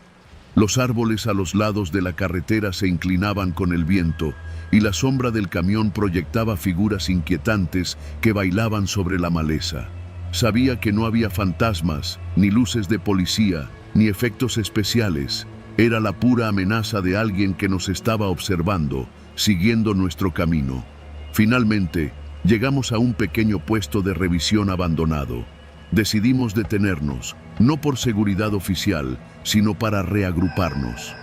Los árboles a los lados de la carretera se inclinaban con el viento y la sombra del camión proyectaba figuras inquietantes que bailaban sobre la maleza. Sabía que no había fantasmas, ni luces de policía, ni efectos especiales. Era la pura amenaza de alguien que nos estaba observando, siguiendo nuestro camino. Finalmente, llegamos a un pequeño puesto de revisión abandonado. Decidimos detenernos, no por seguridad oficial, sino para reagruparnos.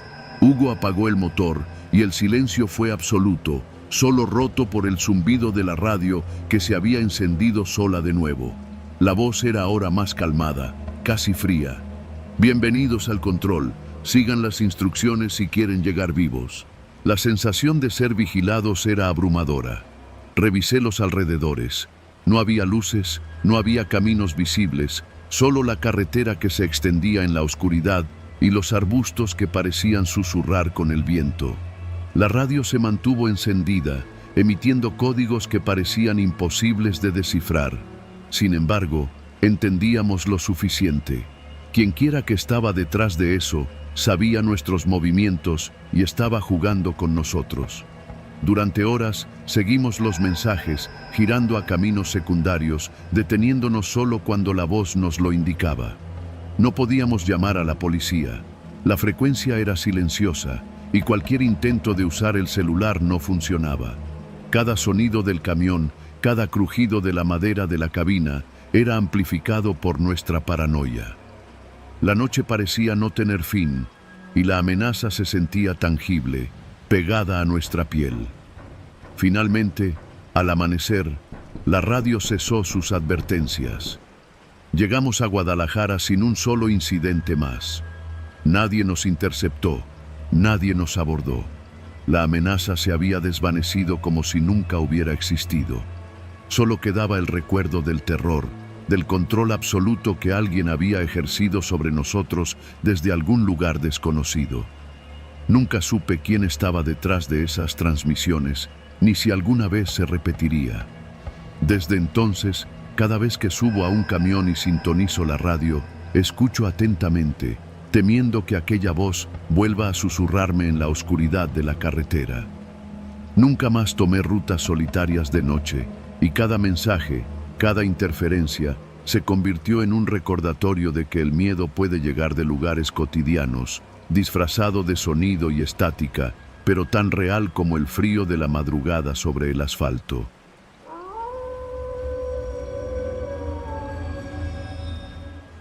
Hugo apagó el motor y el silencio fue absoluto, solo roto por el zumbido de la radio que se había encendido sola de nuevo. La voz era ahora más calmada, casi fría. Bienvenidos al control, sigan las instrucciones si quieren llegar vivos. La sensación de ser vigilados era abrumadora. Revisé los alrededores. No había luces, no había caminos visibles, solo la carretera que se extendía en la oscuridad y los arbustos que parecían susurrar con el viento. La radio se mantuvo encendida, emitiendo códigos que parecían imposibles de descifrar. Sin embargo, entendíamos lo suficiente. Quienquiera que estaba detrás de eso, sabía nuestros movimientos y estaba jugando con nosotros. Durante horas seguimos los mensajes, girando a caminos secundarios, deteniéndonos solo cuando la voz nos lo indicaba. No podíamos llamar a la policía. La frecuencia era silenciosa y cualquier intento de usar el celular no funcionaba. Cada sonido del camión, cada crujido de la madera de la cabina era amplificado por nuestra paranoia. La noche parecía no tener fin y la amenaza se sentía tangible, pegada a nuestra piel. Finalmente, al amanecer, la radio cesó sus advertencias. Llegamos a Guadalajara sin un solo incidente más. Nadie nos interceptó, nadie nos abordó. La amenaza se había desvanecido como si nunca hubiera existido. Solo quedaba el recuerdo del terror, del control absoluto que alguien había ejercido sobre nosotros desde algún lugar desconocido. Nunca supe quién estaba detrás de esas transmisiones, ni si alguna vez se repetiría. Desde entonces, cada vez que subo a un camión y sintonizo la radio, escucho atentamente, temiendo que aquella voz vuelva a susurrarme en la oscuridad de la carretera. Nunca más tomé rutas solitarias de noche, y cada mensaje, cada interferencia, se convirtió en un recordatorio de que el miedo puede llegar de lugares cotidianos, disfrazado de sonido y estática, pero tan real como el frío de la madrugada sobre el asfalto.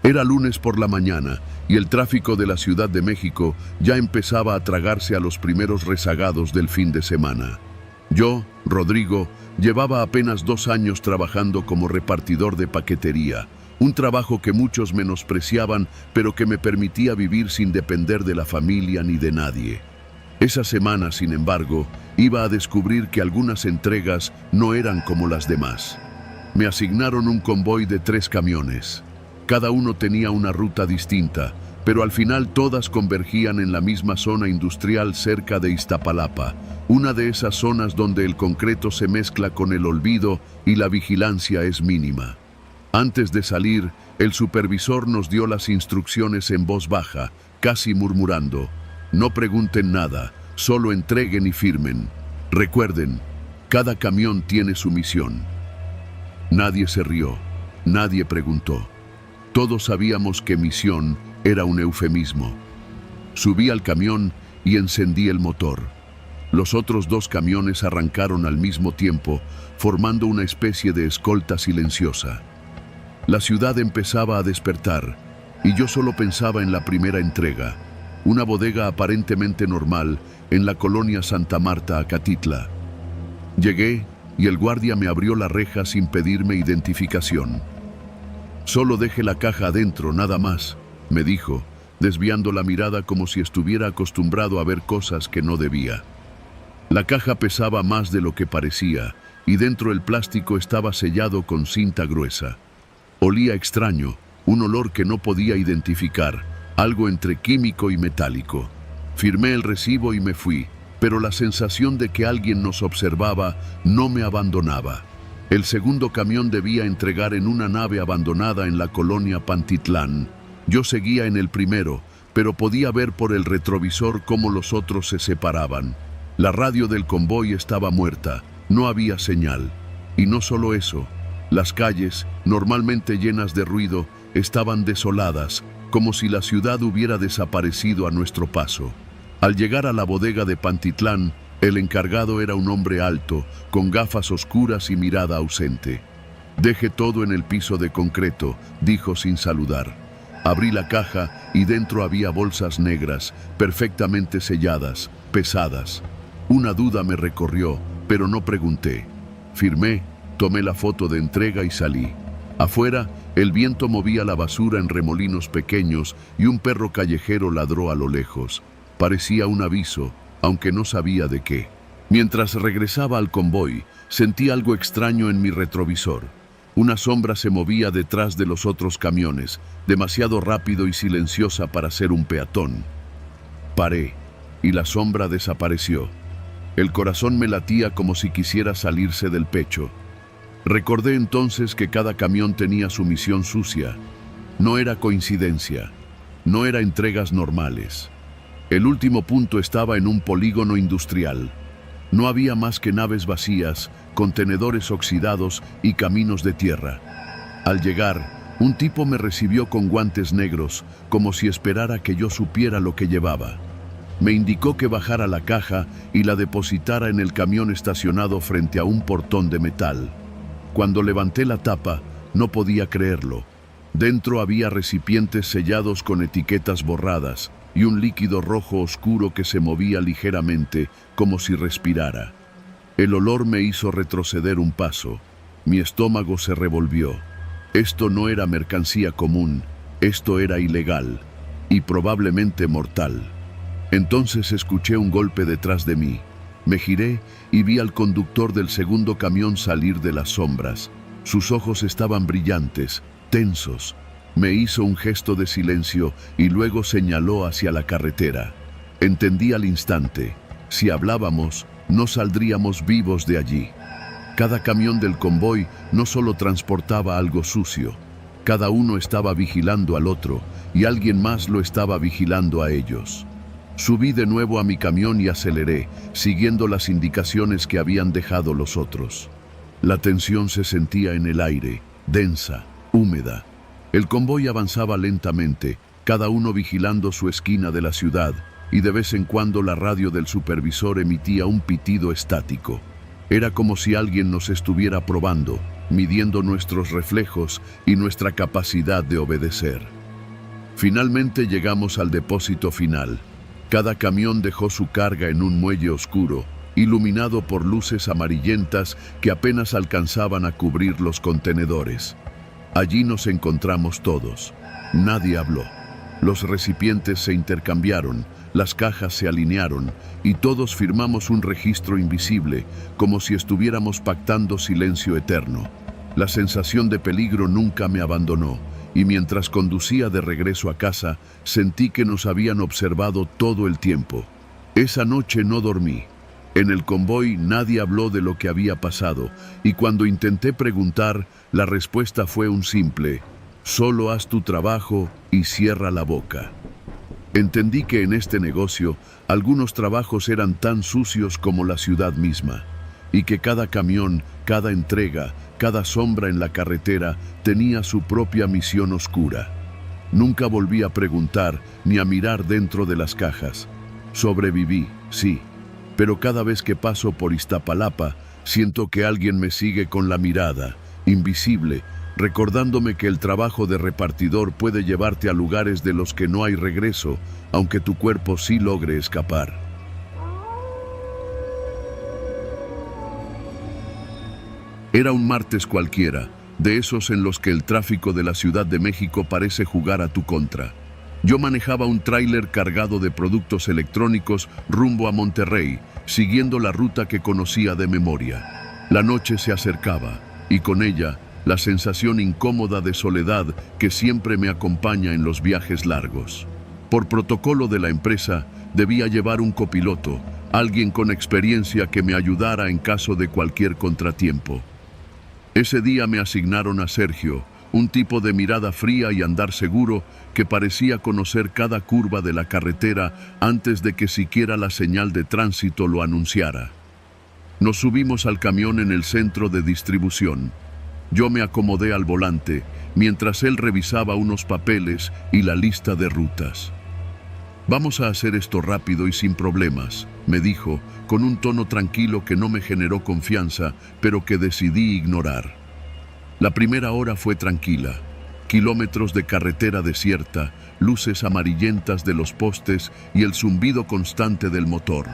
Era lunes por la mañana y el tráfico de la Ciudad de México ya empezaba a tragarse a los primeros rezagados del fin de semana. Yo, Rodrigo, llevaba apenas 2 años trabajando como repartidor de paquetería, un trabajo que muchos menospreciaban, pero que me permitía vivir sin depender de la familia ni de nadie. Esa semana, sin embargo, iba a descubrir que algunas entregas no eran como las demás. Me asignaron un convoy de 3 camiones. Cada uno tenía una ruta distinta, pero al final todas convergían en la misma zona industrial cerca de Iztapalapa, una de esas zonas donde el concreto se mezcla con el olvido y la vigilancia es mínima. Antes de salir, el supervisor nos dio las instrucciones en voz baja, casi murmurando: no pregunten nada, solo entreguen y firmen. Recuerden, cada camión tiene su misión. Nadie se rió, nadie preguntó. Todos sabíamos que misión era un eufemismo. Subí al camión y encendí el motor. Los otros 2 camiones arrancaron al mismo tiempo, formando una especie de escolta silenciosa. La ciudad empezaba a despertar, y yo solo pensaba en la primera entrega, una bodega aparentemente normal en la colonia Santa Marta, Acatitla. Llegué y el guardia me abrió la reja sin pedirme identificación. «Solo deje la caja adentro, nada más», me dijo, desviando la mirada como si estuviera acostumbrado a ver cosas que no debía. La caja pesaba más de lo que parecía, y dentro el plástico estaba sellado con cinta gruesa. Olía extraño, un olor que no podía identificar, algo entre químico y metálico. Firmé el recibo y me fui, pero la sensación de que alguien nos observaba no me abandonaba. El segundo camión debía entregar en una nave abandonada en la colonia Pantitlán. Yo seguía en el primero, pero podía ver por el retrovisor cómo los otros se separaban. La radio del convoy estaba muerta, no había señal. Y no solo eso, las calles, normalmente llenas de ruido, estaban desoladas, como si la ciudad hubiera desaparecido a nuestro paso. Al llegar a la bodega de Pantitlán, el encargado era un hombre alto, con gafas oscuras y mirada ausente. «Deje todo en el piso de concreto», dijo sin saludar. Abrí la caja y dentro había bolsas negras, perfectamente selladas, pesadas. Una duda me recorrió, pero no pregunté. Firmé, tomé la foto de entrega y salí. Afuera, el viento movía la basura en remolinos pequeños y un perro callejero ladró a lo lejos. Parecía un aviso, aunque no sabía de qué. Mientras regresaba al convoy, sentí algo extraño en mi retrovisor. Una sombra se movía detrás de los otros camiones, demasiado rápido y silenciosa para ser un peatón. Paré, y la sombra desapareció. El corazón me latía como si quisiera salirse del pecho. Recordé entonces que cada camión tenía su misión sucia. No era coincidencia, no era entregas normales. El último punto estaba en un polígono industrial. No había más que naves vacías, contenedores oxidados y caminos de tierra. Al llegar, un tipo me recibió con guantes negros, como si esperara que yo supiera lo que llevaba. Me indicó que bajara la caja y la depositara en el camión estacionado frente a un portón de metal. Cuando levanté la tapa, no podía creerlo. Dentro había recipientes sellados con etiquetas borradas y un líquido rojo oscuro que se movía ligeramente, como si respirara. El olor me hizo retroceder un paso. Mi estómago se revolvió. Esto no era mercancía común, esto era ilegal y probablemente mortal. Entonces escuché un golpe detrás de mí. Me giré y vi al conductor del segundo camión salir de las sombras. Sus ojos estaban brillantes, tensos. Me hizo un gesto de silencio y luego señaló hacia la carretera. Entendí al instante. Si hablábamos, no saldríamos vivos de allí. Cada camión del convoy no solo transportaba algo sucio. Cada uno estaba vigilando al otro y alguien más lo estaba vigilando a ellos. Subí de nuevo a mi camión y aceleré, siguiendo las indicaciones que habían dejado los otros. La tensión se sentía en el aire, densa, húmeda. El convoy avanzaba lentamente, cada uno vigilando su esquina de la ciudad, y de vez en cuando la radio del supervisor emitía un pitido estático. Era como si alguien nos estuviera probando, midiendo nuestros reflejos y nuestra capacidad de obedecer. Finalmente llegamos al depósito final. Cada camión dejó su carga en un muelle oscuro, iluminado por luces amarillentas que apenas alcanzaban a cubrir los contenedores. Allí nos encontramos todos. Nadie habló. Los recipientes se intercambiaron, las cajas se alinearon y todos firmamos un registro invisible, como si estuviéramos pactando silencio eterno. La sensación de peligro nunca me abandonó. Y mientras conducía de regreso a casa, sentí que nos habían observado todo el tiempo. Esa noche no dormí. En el convoy nadie habló de lo que había pasado, y cuando intenté preguntar, la respuesta fue un simple: solo haz tu trabajo y cierra la boca. Entendí que en este negocio, algunos trabajos eran tan sucios como la ciudad misma, y que cada camión, cada entrega, cada sombra en la carretera tenía su propia misión oscura. Nunca volví a preguntar ni a mirar dentro de las cajas. Sobreviví, sí, pero cada vez que paso por Iztapalapa, siento que alguien me sigue con la mirada, invisible, recordándome que el trabajo de repartidor puede llevarte a lugares de los que no hay regreso, aunque tu cuerpo sí logre escapar. Era un martes cualquiera, de esos en los que el tráfico de la Ciudad de México parece jugar a tu contra. Yo manejaba un tráiler cargado de productos electrónicos rumbo a Monterrey, siguiendo la ruta que conocía de memoria. La noche se acercaba, y con ella, la sensación incómoda de soledad que siempre me acompaña en los viajes largos. Por protocolo de la empresa, debía llevar un copiloto, alguien con experiencia que me ayudara en caso de cualquier contratiempo. Ese día me asignaron a Sergio, un tipo de mirada fría y andar seguro que parecía conocer cada curva de la carretera antes de que siquiera la señal de tránsito lo anunciara. Nos subimos al camión en el centro de distribución. Yo me acomodé al volante, mientras él revisaba unos papeles y la lista de rutas. «Vamos a hacer esto rápido y sin problemas», me dijo, con un tono tranquilo que no me generó confianza, pero que decidí ignorar. La primera hora fue tranquila. Kilómetros de carretera desierta, luces amarillentas de los postes y el zumbido constante del motor.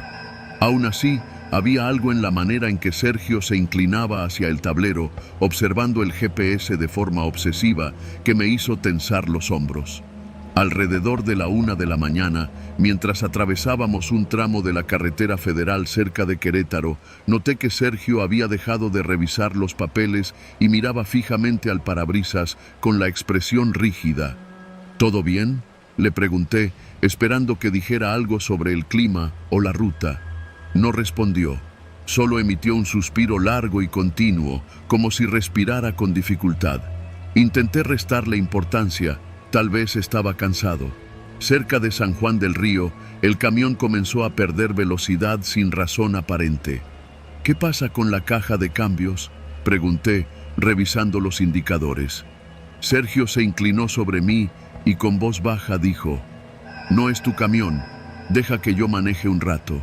Aún así, había algo en la manera en que Sergio se inclinaba hacia el tablero, observando el GPS de forma obsesiva, que me hizo tensar los hombros. Alrededor de la 1 de la mañana, mientras atravesábamos un tramo de la carretera federal cerca de Querétaro, noté que Sergio había dejado de revisar los papeles y miraba fijamente al parabrisas con la expresión rígida. «¿Todo bien?», le pregunté, esperando que dijera algo sobre el clima o la ruta. No respondió, solo emitió un suspiro largo y continuo, como si respirara con dificultad. Intenté restarle importancia. Tal vez estaba cansado. Cerca de San Juan del Río, el camión comenzó a perder velocidad sin razón aparente. «¿Qué pasa con la caja de cambios?», pregunté, revisando los indicadores. Sergio se inclinó sobre mí y con voz baja dijo: «No es tu camión, deja que yo maneje un rato».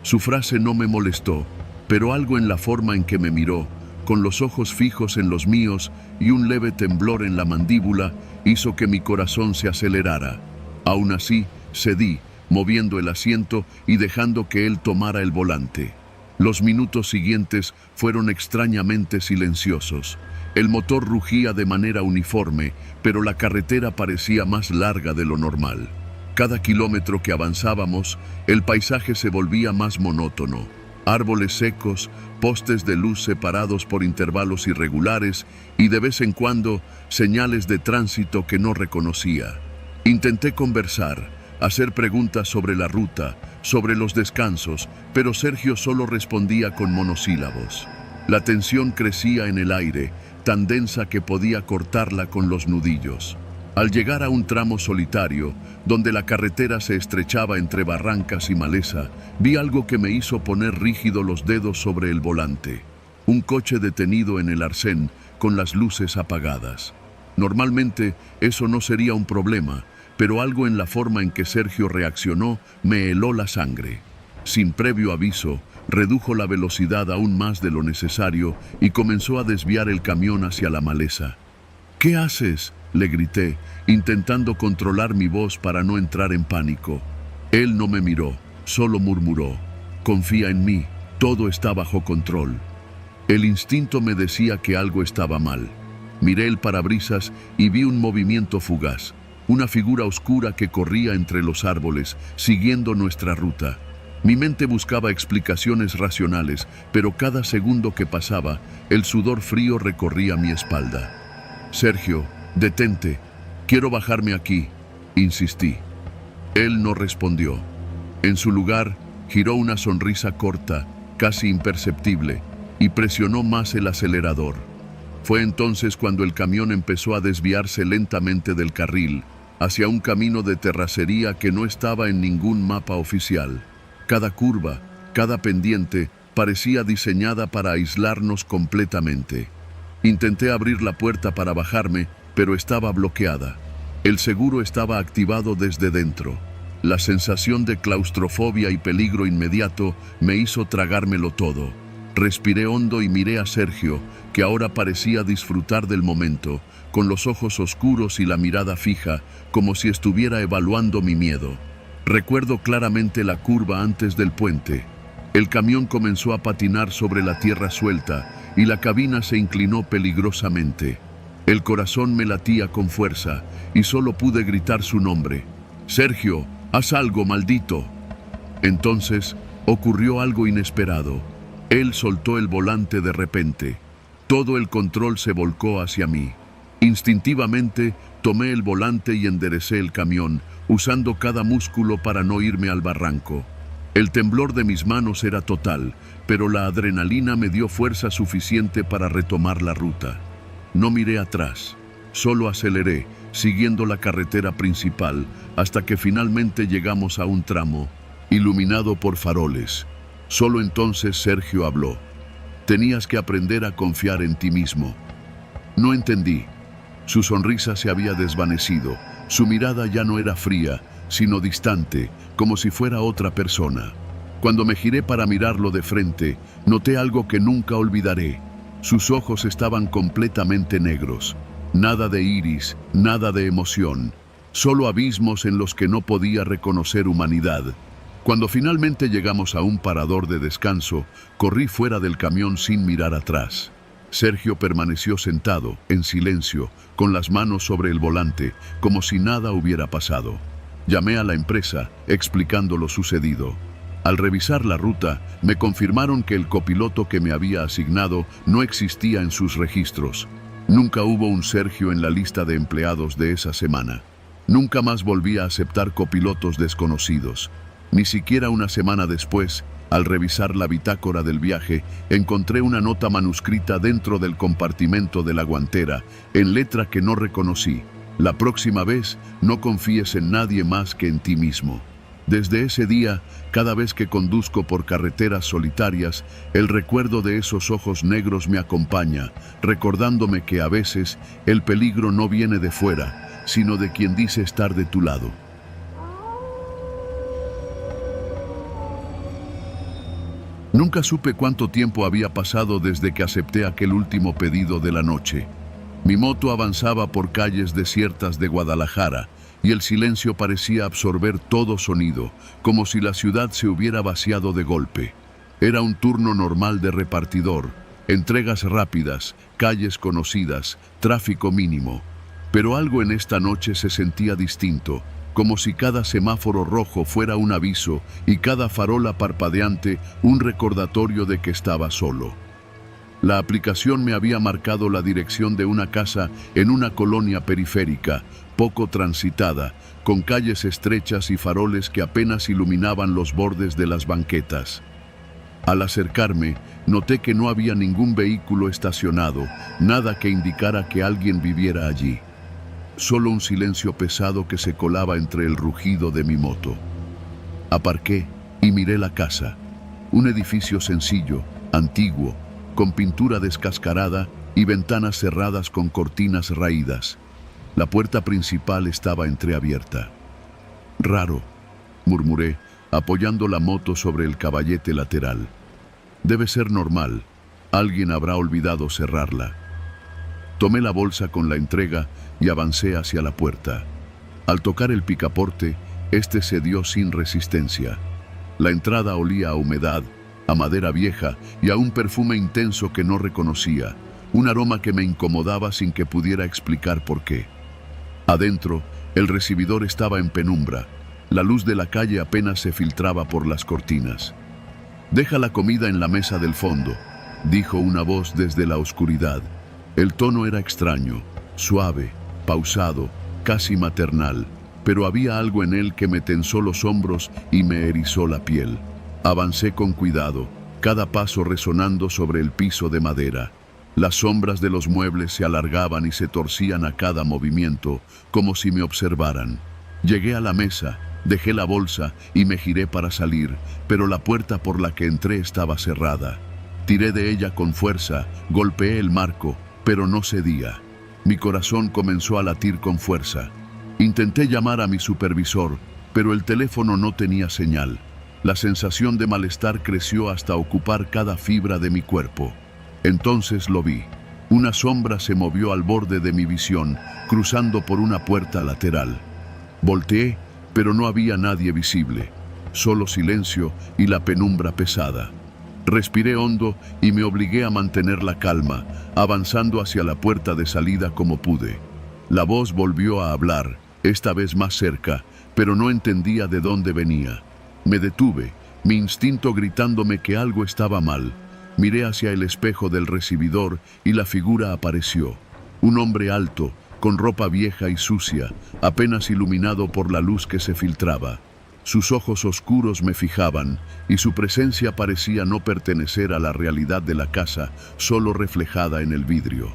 Su frase no me molestó, pero algo en la forma en que me miró, con los ojos fijos en los míos y un leve temblor en la mandíbula, hizo que mi corazón se acelerara. Aún así, cedí, moviendo el asiento y dejando que él tomara el volante. Los minutos siguientes fueron extrañamente silenciosos. El motor rugía de manera uniforme, pero la carretera parecía más larga de lo normal. Cada kilómetro que avanzábamos, el paisaje se volvía más monótono. Árboles secos, postes de luz separados por intervalos irregulares y de vez en cuando señales de tránsito que no reconocía. Intenté conversar, hacer preguntas sobre la ruta, sobre los descansos, pero Sergio solo respondía con monosílabos. La tensión crecía en el aire, tan densa que podía cortarla con los nudillos. Al llegar a un tramo solitario, donde la carretera se estrechaba entre barrancas y maleza, vi algo que me hizo poner rígido los dedos sobre el volante. Un coche detenido en el arcén, con las luces apagadas. Normalmente, eso no sería un problema, pero algo en la forma en que Sergio reaccionó me heló la sangre. Sin previo aviso, redujo la velocidad aún más de lo necesario y comenzó a desviar el camión hacia la maleza. «¿Qué haces?», le grité, intentando controlar mi voz para no entrar en pánico. Él no me miró, solo murmuró: «Confía en mí, todo está bajo control». El instinto me decía que algo estaba mal. Miré el parabrisas y vi un movimiento fugaz, una figura oscura que corría entre los árboles, siguiendo nuestra ruta. Mi mente buscaba explicaciones racionales, pero cada segundo que pasaba, el sudor frío recorría mi espalda. «Sergio, detente, quiero bajarme aquí», insistí. Él no respondió. En su lugar, giró una sonrisa corta, casi imperceptible, y presionó más el acelerador. Fue entonces cuando el camión empezó a desviarse lentamente del carril, hacia un camino de terracería que no estaba en ningún mapa oficial. Cada curva, cada pendiente, parecía diseñada para aislarnos completamente. Intenté abrir la puerta para bajarme, pero estaba bloqueada. El seguro estaba activado desde dentro. La sensación de claustrofobia y peligro inmediato me hizo tragármelo todo. Respiré hondo y miré a Sergio, que ahora parecía disfrutar del momento, con los ojos oscuros y la mirada fija, como si estuviera evaluando mi miedo. Recuerdo claramente la curva antes del puente. El camión comenzó a patinar sobre la tierra suelta y la cabina se inclinó peligrosamente. El corazón me latía con fuerza y solo pude gritar su nombre. «Sergio, haz algo, maldito». Entonces ocurrió algo inesperado. Él soltó el volante de repente. Todo el control se volcó hacia mí. Instintivamente tomé el volante y enderecé el camión, usando cada músculo para no irme al barranco. El temblor de mis manos era total, pero la adrenalina me dio fuerza suficiente para retomar la ruta. No miré atrás, solo aceleré, siguiendo la carretera principal, hasta que finalmente llegamos a un tramo, iluminado por faroles. Solo entonces Sergio habló. Tenías que aprender a confiar en ti mismo. No entendí. Su sonrisa se había desvanecido, su mirada ya no era fría, sino distante, como si fuera otra persona. Cuando me giré para mirarlo de frente, noté algo que nunca olvidaré. Sus ojos estaban completamente negros. Nada de iris, nada de emoción. Solo abismos en los que no podía reconocer humanidad. Cuando finalmente llegamos a un parador de descanso, corrí fuera del camión sin mirar atrás. Sergio permaneció sentado, en silencio, con las manos sobre el volante, como si nada hubiera pasado. Llamé a la empresa, explicando lo sucedido. Al revisar la ruta, me confirmaron que el copiloto que me había asignado no existía en sus registros. Nunca hubo un Sergio en la lista de empleados de esa semana. Nunca más volví a aceptar copilotos desconocidos. Ni siquiera una semana después, al revisar la bitácora del viaje, encontré una nota manuscrita dentro del compartimento de la guantera, en letra que no reconocí. La próxima vez, no confíes en nadie más que en ti mismo. Desde ese día, cada vez que conduzco por carreteras solitarias, el recuerdo de esos ojos negros me acompaña, recordándome que a veces el peligro no viene de fuera, sino de quien dice estar de tu lado. Nunca supe cuánto tiempo había pasado desde que acepté aquel último pedido de la noche. Mi moto avanzaba por calles desiertas de Guadalajara, y el silencio parecía absorber todo sonido, como si la ciudad se hubiera vaciado de golpe. Era un turno normal de repartidor, entregas rápidas, calles conocidas, tráfico mínimo. Pero algo en esta noche se sentía distinto, como si cada semáforo rojo fuera un aviso y cada farola parpadeante un recordatorio de que estaba solo. La aplicación me había marcado la dirección de una casa en una colonia periférica, poco transitada, con calles estrechas y faroles que apenas iluminaban los bordes de las banquetas. Al acercarme, noté que no había ningún vehículo estacionado, nada que indicara que alguien viviera allí. Solo un silencio pesado que se colaba entre el rugido de mi moto. Aparqué y miré la casa. Un edificio sencillo, antiguo, con pintura descascarada y ventanas cerradas con cortinas raídas. La puerta principal estaba entreabierta. «Raro», murmuré, apoyando la moto sobre el caballete lateral. «Debe ser normal. Alguien habrá olvidado cerrarla». Tomé la bolsa con la entrega y avancé hacia la puerta. Al tocar el picaporte, este cedió sin resistencia. La entrada olía a humedad, a madera vieja y a un perfume intenso que no reconocía, un aroma que me incomodaba sin que pudiera explicar por qué. Adentro, el recibidor estaba en penumbra. La luz de la calle apenas se filtraba por las cortinas. «Deja la comida en la mesa del fondo», dijo una voz desde la oscuridad. El tono era extraño, suave, pausado, casi maternal, pero había algo en él que me tensó los hombros y me erizó la piel. Avancé con cuidado, cada paso resonando sobre el piso de madera. Las sombras de los muebles se alargaban y se torcían a cada movimiento, como si me observaran. Llegué a la mesa, dejé la bolsa y me giré para salir, pero la puerta por la que entré estaba cerrada. Tiré de ella con fuerza, golpeé el marco, pero no cedía. Mi corazón comenzó a latir con fuerza. Intenté llamar a mi supervisor, pero el teléfono no tenía señal. La sensación de malestar creció hasta ocupar cada fibra de mi cuerpo. Entonces lo vi. Una sombra se movió al borde de mi visión, cruzando por una puerta lateral. Volteé, pero no había nadie visible. Solo silencio y la penumbra pesada. Respiré hondo y me obligué a mantener la calma, avanzando hacia la puerta de salida como pude. La voz volvió a hablar, esta vez más cerca, pero no entendía de dónde venía. Me detuve, mi instinto gritándome que algo estaba mal. Miré hacia el espejo del recibidor y la figura apareció. Un hombre alto, con ropa vieja y sucia, apenas iluminado por la luz que se filtraba. Sus ojos oscuros me fijaban y su presencia parecía no pertenecer a la realidad de la casa, solo reflejada en el vidrio.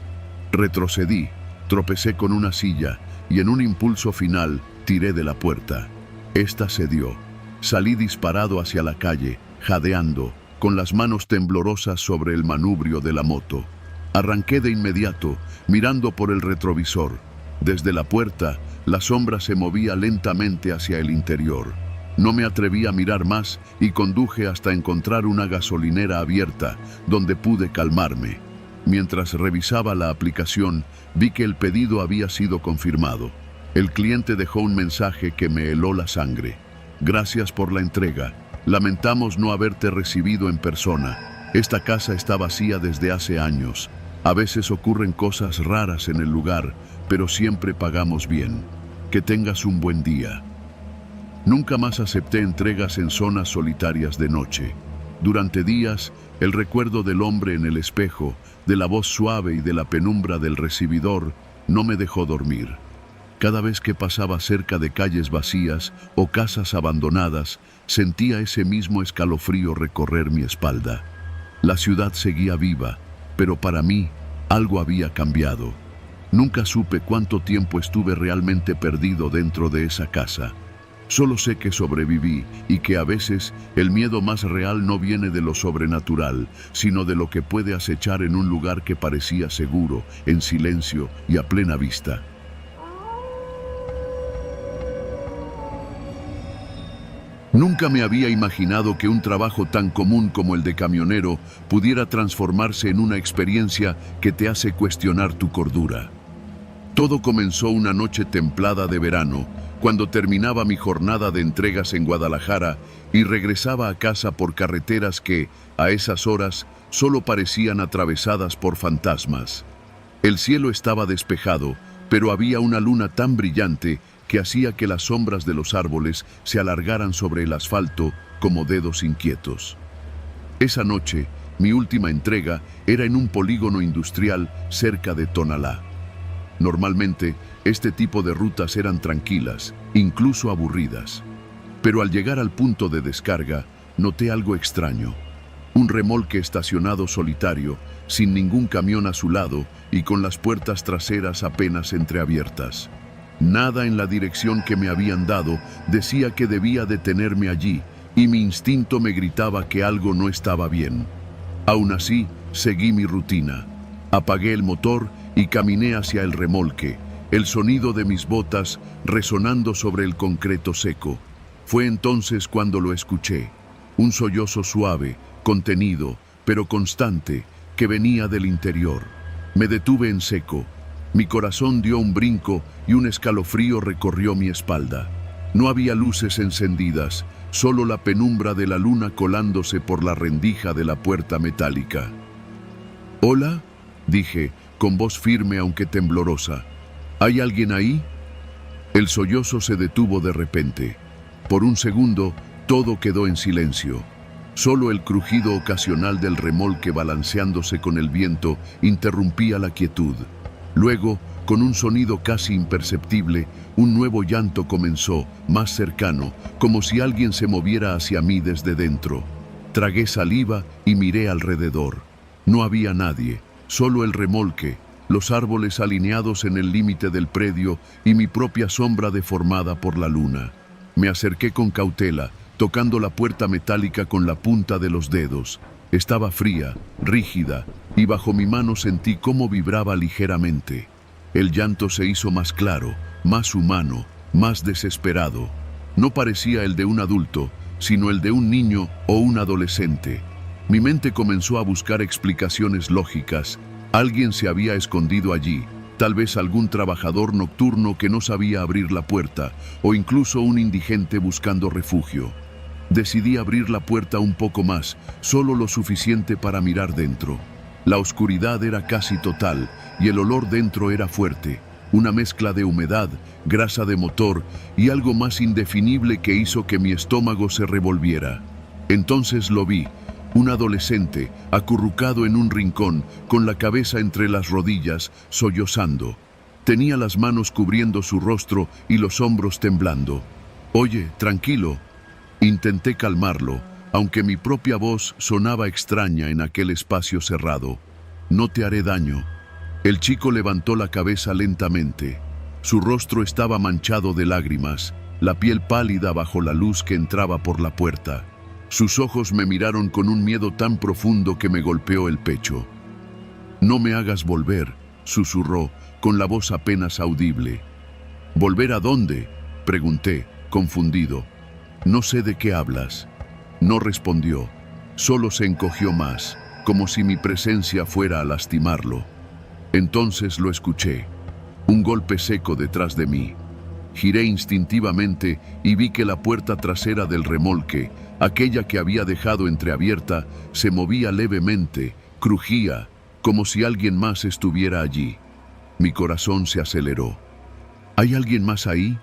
Retrocedí, tropecé con una silla y en un impulso final tiré de la puerta. Esta cedió. Salí disparado hacia la calle, jadeando, con las manos temblorosas sobre el manubrio de la moto. Arranqué de inmediato, mirando por el retrovisor. Desde la puerta, la sombra se movía lentamente hacia el interior. No me atreví a mirar más y conduje hasta encontrar una gasolinera abierta, donde pude calmarme. Mientras revisaba la aplicación, vi que el pedido había sido confirmado. El cliente dejó un mensaje que me heló la sangre. Gracias por la entrega. Lamentamos no haberte recibido en persona. Esta casa está vacía desde hace años. A veces ocurren cosas raras en el lugar, pero siempre pagamos bien. Que tengas un buen día. Nunca más acepté entregas en zonas solitarias de noche. Durante días, el recuerdo del hombre en el espejo, de la voz suave y de la penumbra del recibidor, no me dejó dormir. Cada vez que pasaba cerca de calles vacías o casas abandonadas, sentía ese mismo escalofrío recorrer mi espalda. La ciudad seguía viva, pero para mí, algo había cambiado. Nunca supe cuánto tiempo estuve realmente perdido dentro de esa casa. Solo sé que sobreviví y que a veces el miedo más real no viene de lo sobrenatural, sino de lo que puede acechar en un lugar que parecía seguro, en silencio y a plena vista. Nunca me había imaginado que un trabajo tan común como el de camionero pudiera transformarse en una experiencia que te hace cuestionar tu cordura. Todo comenzó una noche templada de verano, cuando terminaba mi jornada de entregas en Guadalajara y regresaba a casa por carreteras que, a esas horas, solo parecían atravesadas por fantasmas. El cielo estaba despejado, pero había una luna tan brillante que hacía que las sombras de los árboles se alargaran sobre el asfalto como dedos inquietos. Esa noche, mi última entrega era en un polígono industrial cerca de Tonalá. Normalmente, este tipo de rutas eran tranquilas, incluso aburridas. Pero al llegar al punto de descarga, noté algo extraño. Un remolque estacionado solitario, sin ningún camión a su lado y con las puertas traseras apenas entreabiertas. Nada en la dirección que me habían dado decía que debía detenerme allí, y mi instinto me gritaba que algo no estaba bien. Aún así, seguí mi rutina. Apagué el motor y caminé hacia el remolque, el sonido de mis botas resonando sobre el concreto seco. Fue entonces cuando lo escuché, un sollozo suave, contenido, pero constante, que venía del interior. Me detuve en seco. Mi corazón dio un brinco y un escalofrío recorrió mi espalda. No había luces encendidas, solo la penumbra de la luna colándose por la rendija de la puerta metálica. «¿Hola?», dije, con voz firme aunque temblorosa. «¿Hay alguien ahí?». El sollozo se detuvo de repente. Por un segundo, todo quedó en silencio. Solo el crujido ocasional del remolque balanceándose con el viento interrumpía la quietud. Luego, con un sonido casi imperceptible, un nuevo llanto comenzó, más cercano, como si alguien se moviera hacia mí desde dentro. Tragué saliva y miré alrededor. No había nadie, solo el remolque, los árboles alineados en el límite del predio y mi propia sombra deformada por la luna. Me acerqué con cautela, tocando la puerta metálica con la punta de los dedos. Estaba fría, rígida, y bajo mi mano sentí cómo vibraba ligeramente. El llanto se hizo más claro, más humano, más desesperado. No parecía el de un adulto, sino el de un niño o un adolescente. Mi mente comenzó a buscar explicaciones lógicas. Alguien se había escondido allí, tal vez algún trabajador nocturno que no sabía abrir la puerta, o incluso un indigente buscando refugio. Decidí abrir la puerta un poco más, solo lo suficiente para mirar dentro. La oscuridad era casi total y el olor dentro era fuerte, una mezcla de humedad, grasa de motor y algo más indefinible que hizo que mi estómago se revolviera. Entonces lo vi, un adolescente acurrucado en un rincón, con la cabeza entre las rodillas, sollozando. Tenía las manos cubriendo su rostro y los hombros temblando. «Oye, tranquilo». Intenté calmarlo, aunque mi propia voz sonaba extraña en aquel espacio cerrado. «No te haré daño». El chico levantó la cabeza lentamente. Su rostro estaba manchado de lágrimas, la piel pálida bajo la luz que entraba por la puerta. Sus ojos me miraron con un miedo tan profundo que me golpeó el pecho. «No me hagas volver», susurró, con la voz apenas audible. «¿Volver a dónde?», pregunté, confundido. «No sé de qué hablas». No respondió, solo se encogió más, como si mi presencia fuera a lastimarlo. Entonces lo escuché, un golpe seco detrás de mí. Giré instintivamente y vi que la puerta trasera del remolque, aquella que había dejado entreabierta, se movía levemente, crujía, como si alguien más estuviera allí. Mi corazón se aceleró. «¿Hay alguien más ahí?»,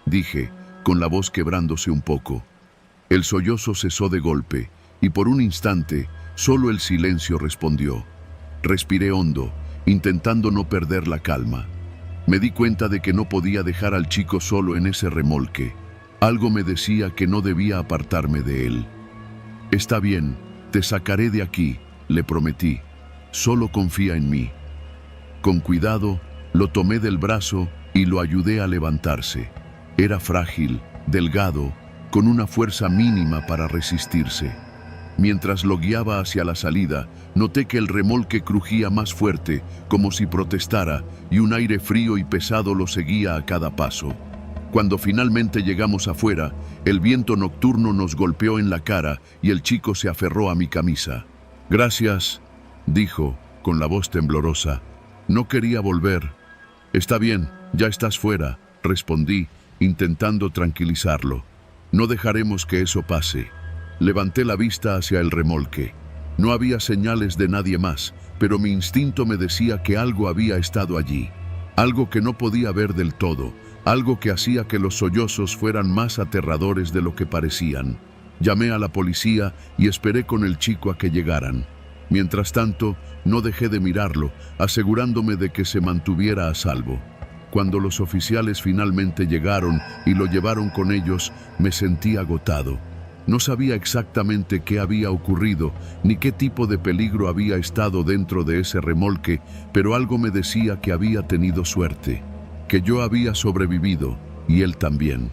dije, con la voz quebrándose un poco. El sollozo cesó de golpe, y por un instante, solo el silencio respondió. Respiré hondo, intentando no perder la calma. Me di cuenta de que no podía dejar al chico solo en ese remolque. Algo me decía que no debía apartarme de él. «Está bien, te sacaré de aquí», le prometí. «Solo confía en mí». Con cuidado, lo tomé del brazo y lo ayudé a levantarse. Era frágil, delgado, con una fuerza mínima para resistirse. Mientras lo guiaba hacia la salida, noté que el remolque crujía más fuerte, como si protestara, y un aire frío y pesado lo seguía a cada paso. Cuando finalmente llegamos afuera, el viento nocturno nos golpeó en la cara y el chico se aferró a mi camisa. «Gracias», dijo, con la voz temblorosa. «No quería volver». «Está bien, ya estás fuera», respondí, intentando tranquilizarlo. «No dejaremos que eso pase». Levanté la vista hacia el remolque. No había señales de nadie más, pero mi instinto me decía que algo había estado allí. Algo que no podía ver del todo, algo que hacía que los sollozos fueran más aterradores de lo que parecían. Llamé a la policía y esperé con el chico a que llegaran. Mientras tanto, no dejé de mirarlo, asegurándome de que se mantuviera a salvo. Cuando los oficiales finalmente llegaron y lo llevaron con ellos, me sentí agotado. No sabía exactamente qué había ocurrido, ni qué tipo de peligro había estado dentro de ese remolque, pero algo me decía que había tenido suerte, que yo había sobrevivido, y él también.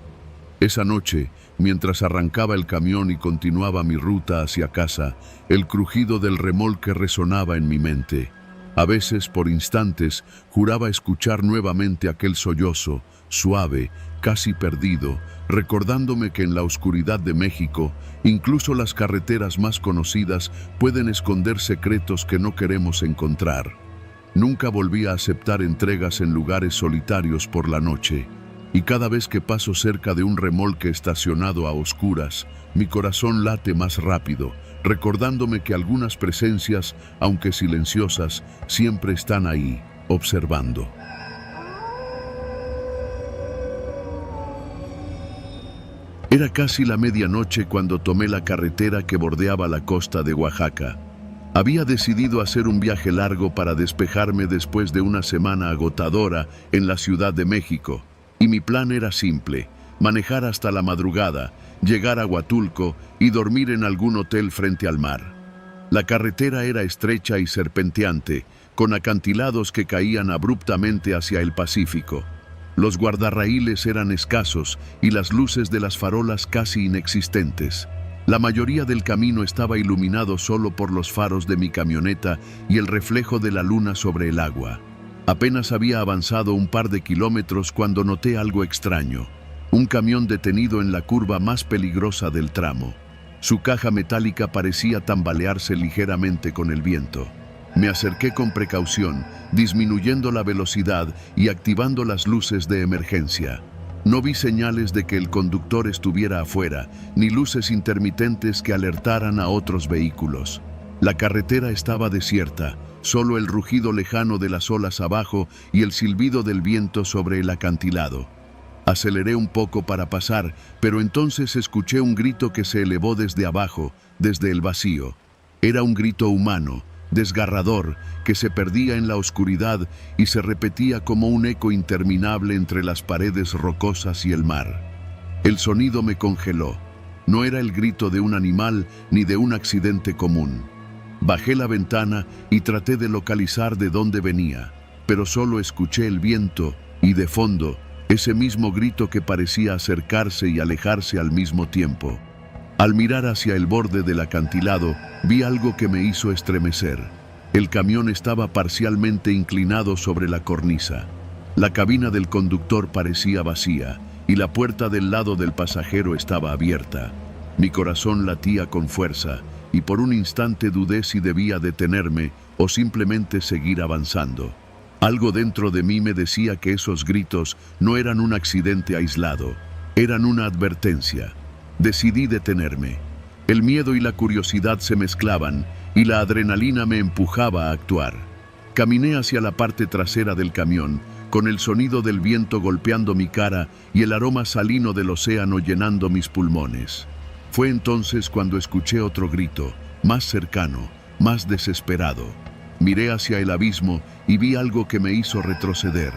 Esa noche, mientras arrancaba el camión y continuaba mi ruta hacia casa, el crujido del remolque resonaba en mi mente. A veces, por instantes, juraba escuchar nuevamente aquel sollozo, suave, casi perdido, recordándome que en la oscuridad de México, incluso las carreteras más conocidas pueden esconder secretos que no queremos encontrar. Nunca volví a aceptar entregas en lugares solitarios por la noche, y cada vez que paso cerca de un remolque estacionado a oscuras, mi corazón late más rápido, recordándome que algunas presencias, aunque silenciosas, siempre están ahí, observando. Era casi la medianoche cuando tomé la carretera que bordeaba la costa de Oaxaca. Había decidido hacer un viaje largo para despejarme después de una semana agotadora en la Ciudad de México, y mi plan era simple: manejar hasta la madrugada, llegar a Huatulco y dormir en algún hotel frente al mar. La carretera era estrecha y serpenteante, con acantilados que caían abruptamente hacia el Pacífico. Los guardarraíles eran escasos y las luces de las farolas casi inexistentes. La mayoría del camino estaba iluminado solo por los faros de mi camioneta y el reflejo de la luna sobre el agua. Apenas había avanzado un par de kilómetros cuando noté algo extraño. Un camión detenido en la curva más peligrosa del tramo. Su caja metálica parecía tambalearse ligeramente con el viento. Me acerqué con precaución, disminuyendo la velocidad y activando las luces de emergencia. No vi señales de que el conductor estuviera afuera, ni luces intermitentes que alertaran a otros vehículos. La carretera estaba desierta, solo el rugido lejano de las olas abajo y el silbido del viento sobre el acantilado. Aceleré un poco para pasar, pero entonces escuché un grito que se elevó desde abajo, desde el vacío. Era un grito humano, desgarrador, que se perdía en la oscuridad y se repetía como un eco interminable entre las paredes rocosas y el mar. El sonido me congeló. No era el grito de un animal ni de un accidente común. Bajé la ventana y traté de localizar de dónde venía. pero solo escuché el viento y, de fondo, ese mismo grito que parecía acercarse y alejarse al mismo tiempo. Al mirar hacia el borde del acantilado, vi algo que me hizo estremecer. El camión estaba parcialmente inclinado sobre la cornisa. La cabina del conductor parecía vacía y la puerta del lado del pasajero estaba abierta. Mi corazón latía con fuerza y por un instante dudé si debía detenerme o simplemente seguir avanzando. Algo dentro de mí me decía que esos gritos no eran un accidente aislado, eran una advertencia. Decidí detenerme. El miedo y la curiosidad se mezclaban y la adrenalina me empujaba a actuar. Caminé hacia la parte trasera del camión, con el sonido del viento golpeando mi cara y el aroma salino del océano llenando mis pulmones. Fue entonces cuando escuché otro grito, más cercano, más desesperado. Miré hacia el abismo y vi algo que me hizo retroceder.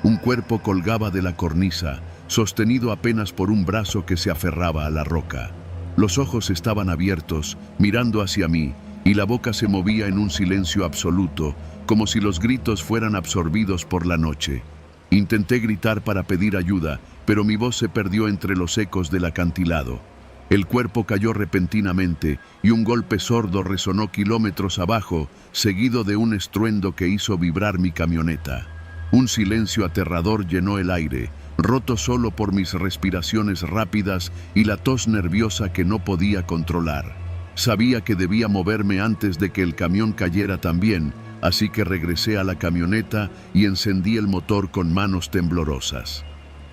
Un cuerpo colgaba de la cornisa, sostenido apenas por un brazo que se aferraba a la roca. Los ojos estaban abiertos, mirando hacia mí, y la boca se movía en un silencio absoluto, como si los gritos fueran absorbidos por la noche. Intenté gritar para pedir ayuda, pero mi voz se perdió entre los ecos del acantilado. El cuerpo cayó repentinamente y un golpe sordo resonó kilómetros abajo, seguido de un estruendo que hizo vibrar mi camioneta. Un silencio aterrador llenó el aire, roto solo por mis respiraciones rápidas y la tos nerviosa que no podía controlar. Sabía que debía moverme antes de que el camión cayera también, así que regresé a la camioneta y encendí el motor con manos temblorosas.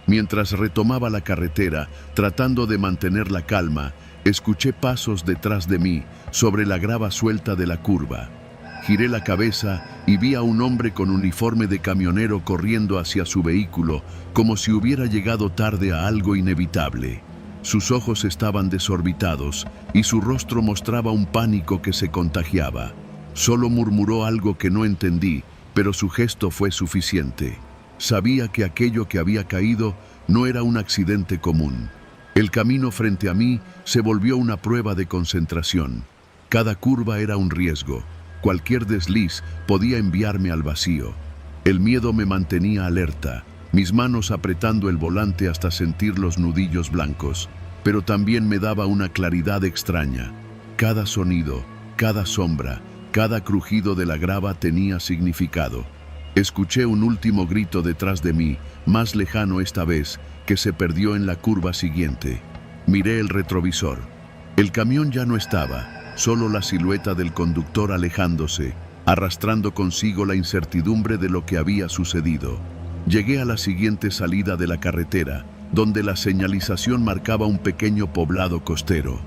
Mientras retomaba la carretera, tratando de mantener la calma, escuché pasos detrás de mí, sobre la grava suelta de la curva. Giré la cabeza y vi a un hombre con uniforme de camionero corriendo hacia su vehículo, como si hubiera llegado tarde a algo inevitable. Sus ojos estaban desorbitados y su rostro mostraba un pánico que se contagiaba. Solo murmuró algo que no entendí, pero su gesto fue suficiente. Sabía que aquello que había caído no era un accidente común. El camino frente a mí se volvió una prueba de concentración. Cada curva era un riesgo. Cualquier desliz podía enviarme al vacío. El miedo me mantenía alerta, mis manos apretando el volante hasta sentir los nudillos blancos, pero también me daba una claridad extraña. Cada sonido, cada sombra, cada crujido de la grava tenía significado. Escuché un último grito detrás de mí, más lejano esta vez, que se perdió en la curva siguiente. Miré el retrovisor. El camión ya no estaba, solo la silueta del conductor alejándose, arrastrando consigo la incertidumbre de lo que había sucedido. Llegué a la siguiente salida de la carretera, donde la señalización marcaba un pequeño poblado costero.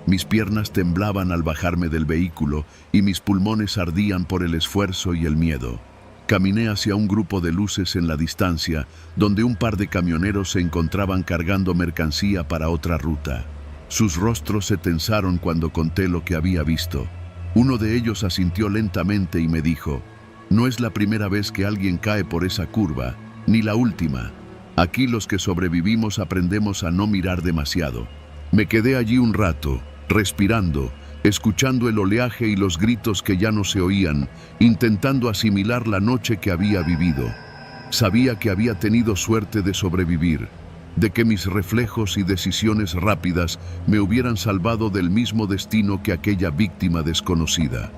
Mis piernas temblaban al bajarme del vehículo y mis pulmones ardían por el esfuerzo y el miedo. Caminé hacia un grupo de luces en la distancia, donde un par de camioneros se encontraban cargando mercancía para otra ruta. Sus rostros se tensaron cuando conté lo que había visto. Uno de ellos asintió lentamente y me dijo: «No es la primera vez que alguien cae por esa curva, ni la última. Aquí los que sobrevivimos aprendemos a no mirar demasiado». Me quedé allí un rato, respirando, escuchando el oleaje y los gritos que ya no se oían, intentando asimilar la noche que había vivido. Sabía que había tenido suerte de sobrevivir, de que mis reflejos y decisiones rápidas me hubieran salvado del mismo destino que aquella víctima desconocida.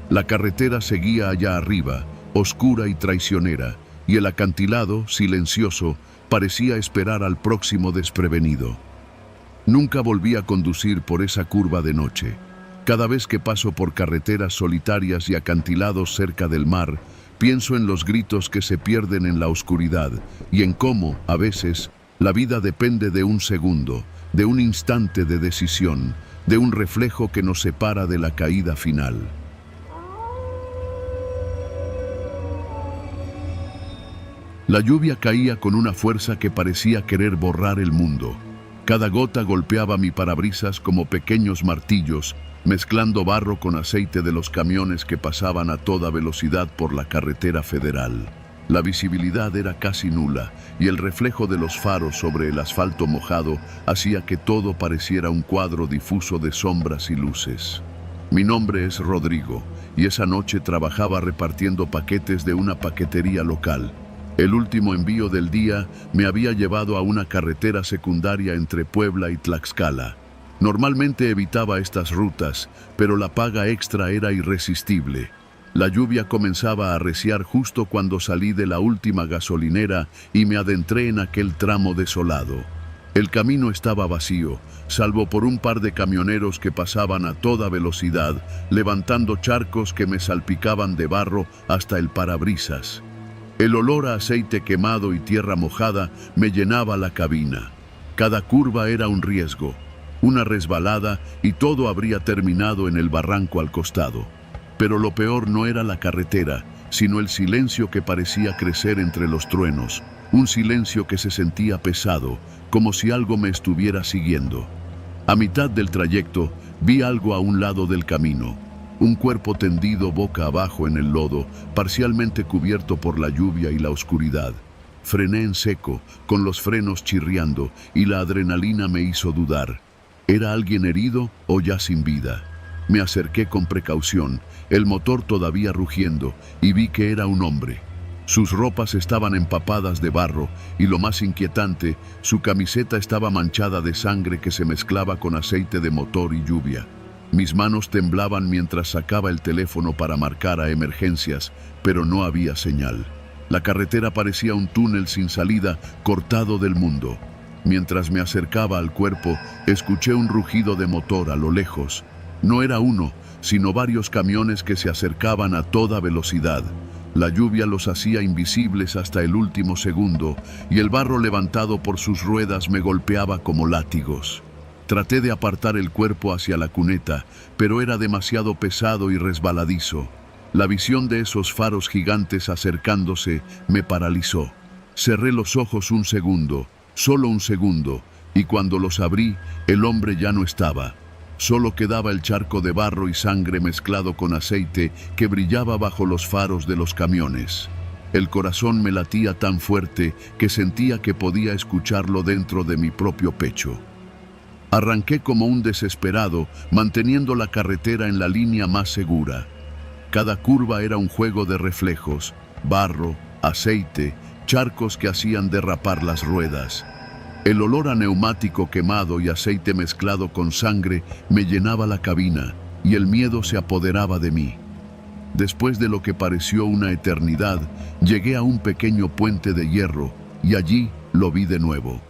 La carretera seguía allá arriba, oscura y traicionera, y el acantilado, silencioso, parecía esperar al próximo desprevenido. Nunca volví a conducir por esa curva de noche. Cada vez que paso por carreteras solitarias y acantilados cerca del mar, pienso en los gritos que se pierden en la oscuridad y en cómo, a veces, la vida depende de un segundo, de un instante de decisión, de un reflejo que nos separa de la caída final. La lluvia caía con una fuerza que parecía querer borrar el mundo. Cada gota golpeaba mi parabrisas como pequeños martillos, mezclando barro con aceite de los camiones que pasaban a toda velocidad por la carretera federal. La visibilidad era casi nula y el reflejo de los faros sobre el asfalto mojado hacía que todo pareciera un cuadro difuso de sombras y luces. Mi nombre es Rodrigo, y esa noche trabajaba repartiendo paquetes de una paquetería local. El último envío del día me había llevado a una carretera secundaria entre Puebla y Tlaxcala. Normalmente evitaba estas rutas, pero la paga extra era irresistible. La lluvia comenzaba a arreciar justo cuando salí de la última gasolinera y me adentré en aquel tramo desolado. El camino estaba vacío, salvo por un par de camioneros que pasaban a toda velocidad, levantando charcos que me salpicaban de barro hasta el parabrisas. El olor a aceite quemado y tierra mojada me llenaba la cabina. Cada curva era un riesgo, una resbalada y todo habría terminado en el barranco al costado. Pero lo peor no era la carretera, sino el silencio que parecía crecer entre los truenos, un silencio que se sentía pesado, como si algo me estuviera siguiendo. A mitad del trayecto vi algo a un lado del camino, un cuerpo tendido boca abajo en el lodo, parcialmente cubierto por la lluvia y la oscuridad. Frené en seco, con los frenos chirriando, y la adrenalina me hizo dudar. ¿Era alguien herido o ya sin vida? Me acerqué con precaución, el motor todavía rugiendo, y vi que era un hombre. Sus ropas estaban empapadas de barro, y lo más inquietante, su camiseta estaba manchada de sangre que se mezclaba con aceite de motor y lluvia. Mis manos temblaban mientras sacaba el teléfono para marcar a emergencias, pero no había señal. La carretera parecía un túnel sin salida, cortado del mundo. Mientras me acercaba al cuerpo, escuché un rugido de motor a lo lejos. No era uno, sino varios camiones que se acercaban a toda velocidad. La lluvia los hacía invisibles hasta el último segundo, y el barro levantado por sus ruedas me golpeaba como látigos. Traté de apartar el cuerpo hacia la cuneta, pero era demasiado pesado y resbaladizo. La visión de esos faros gigantes acercándose me paralizó. Cerré los ojos un segundo, solo un segundo, y cuando los abrí, el hombre ya no estaba. Solo quedaba el charco de barro y sangre mezclado con aceite que brillaba bajo los faros de los camiones. El corazón me latía tan fuerte que sentía que podía escucharlo dentro de mi propio pecho. Arranqué como un desesperado, manteniendo la carretera en la línea más segura. Cada curva era un juego de reflejos, barro, aceite, charcos que hacían derrapar las ruedas. El olor a neumático quemado y aceite mezclado con sangre me llenaba la cabina, y el miedo se apoderaba de mí. Después de lo que pareció una eternidad, llegué a un pequeño puente de hierro, y allí lo vi de nuevo.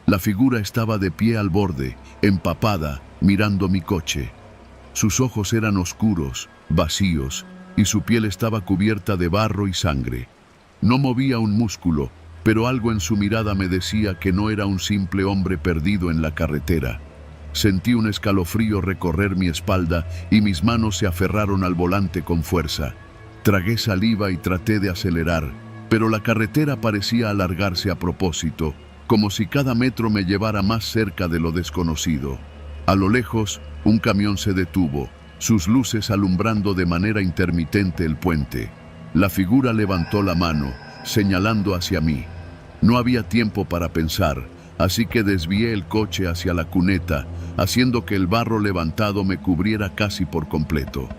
La figura estaba de pie al borde, empapada, mirando mi coche. Sus ojos eran oscuros, vacíos, y su piel estaba cubierta de barro y sangre. No movía un músculo, pero algo en su mirada me decía que no era un simple hombre perdido en la carretera. Sentí un escalofrío recorrer mi espalda y mis manos se aferraron al volante con fuerza. Tragué saliva y traté de acelerar, pero la carretera parecía alargarse a propósito, como si cada metro me llevara más cerca de lo desconocido. A lo lejos, un camión se detuvo, sus luces alumbrando de manera intermitente el puente. La figura levantó la mano, señalando hacia mí. No había tiempo para pensar, así que desvié el coche hacia la cuneta, haciendo que el barro levantado me cubriera casi por completo.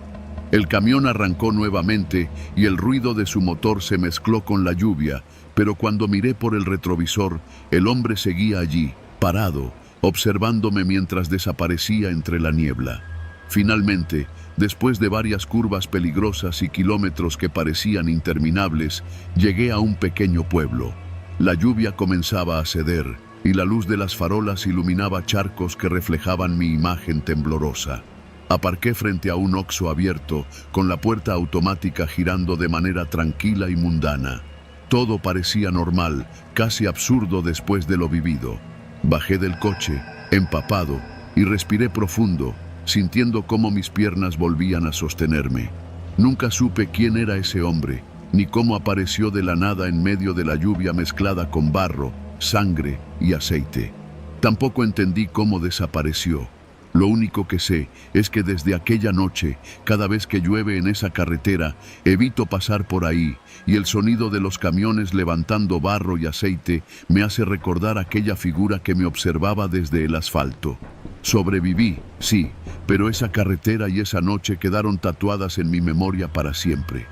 El camión arrancó nuevamente y el ruido de su motor se mezcló con la lluvia, pero cuando miré por el retrovisor, el hombre seguía allí, parado, observándome mientras desaparecía entre la niebla. Finalmente, después de varias curvas peligrosas y kilómetros que parecían interminables, llegué a un pequeño pueblo. La lluvia comenzaba a ceder, y la luz de las farolas iluminaba charcos que reflejaban mi imagen temblorosa. Aparqué frente a un Oxxo abierto, con la puerta automática girando de manera tranquila y mundana. Todo parecía normal, casi absurdo después de lo vivido. Bajé del coche, empapado, y respiré profundo, sintiendo cómo mis piernas volvían a sostenerme. Nunca supe quién era ese hombre, ni cómo apareció de la nada en medio de la lluvia mezclada con barro, sangre y aceite. Tampoco entendí cómo desapareció. Lo único que sé es que desde aquella noche, cada vez que llueve en esa carretera, evito pasar por ahí, y el sonido de los camiones levantando barro y aceite me hace recordar aquella figura que me observaba desde el asfalto. Sobreviví, sí, pero esa carretera y esa noche quedaron tatuadas en mi memoria para siempre.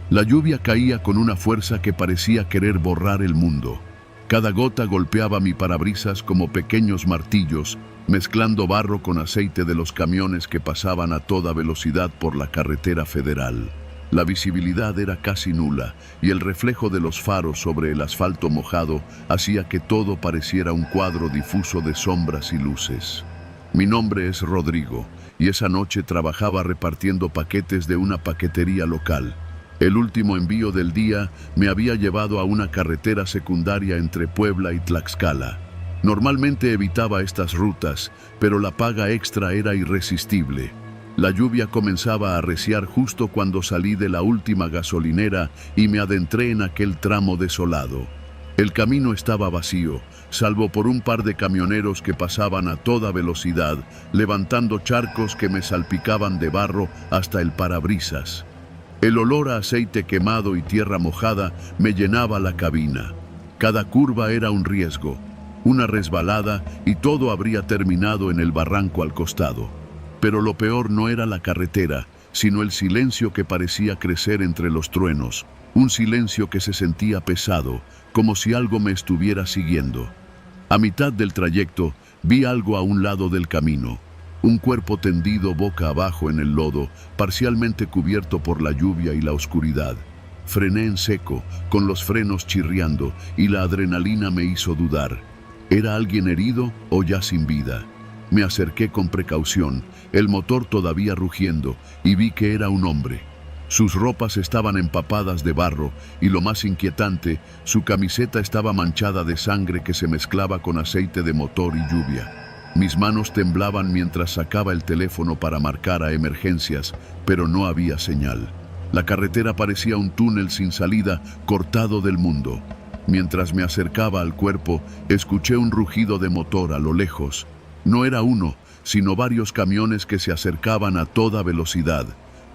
La lluvia caía con una fuerza que parecía querer borrar el mundo. Cada gota golpeaba mi parabrisas como pequeños martillos, mezclando barro con aceite de los camiones que pasaban a toda velocidad por la carretera federal. La visibilidad era casi nula y el reflejo de los faros sobre el asfalto mojado hacía que todo pareciera un cuadro difuso de sombras y luces. Mi nombre es Rodrigo y esa noche trabajaba repartiendo paquetes de una paquetería local. El último envío del día me había llevado a una carretera secundaria entre Puebla y Tlaxcala. Normalmente evitaba estas rutas, pero la paga extra era irresistible. La lluvia comenzaba a arreciar justo cuando salí de la última gasolinera y me adentré en aquel tramo desolado. El camino estaba vacío, salvo por un par de camioneros que pasaban a toda velocidad, levantando charcos que me salpicaban de barro hasta el parabrisas. El olor a aceite quemado y tierra mojada me llenaba la cabina. Cada curva era un riesgo, una resbalada y todo habría terminado en el barranco al costado. Pero lo peor no era la carretera, sino el silencio que parecía crecer entre los truenos, un silencio que se sentía pesado, como si algo me estuviera siguiendo. A mitad del trayecto vi algo a un lado del camino. Un cuerpo tendido boca abajo en el lodo, parcialmente cubierto por la lluvia y la oscuridad. Frené en seco, con los frenos chirriando, y la adrenalina me hizo dudar. ¿Era alguien herido o ya sin vida? Me acerqué con precaución, el motor todavía rugiendo, y vi que era un hombre. Sus ropas estaban empapadas de barro, y lo más inquietante, su camiseta estaba manchada de sangre que se mezclaba con aceite de motor y lluvia. Mis manos temblaban mientras sacaba el teléfono para marcar a emergencias, pero no había señal. La carretera parecía un túnel sin salida, cortado del mundo. Mientras me acercaba al cuerpo, escuché un rugido de motor a lo lejos. No era uno, sino varios camiones que se acercaban a toda velocidad.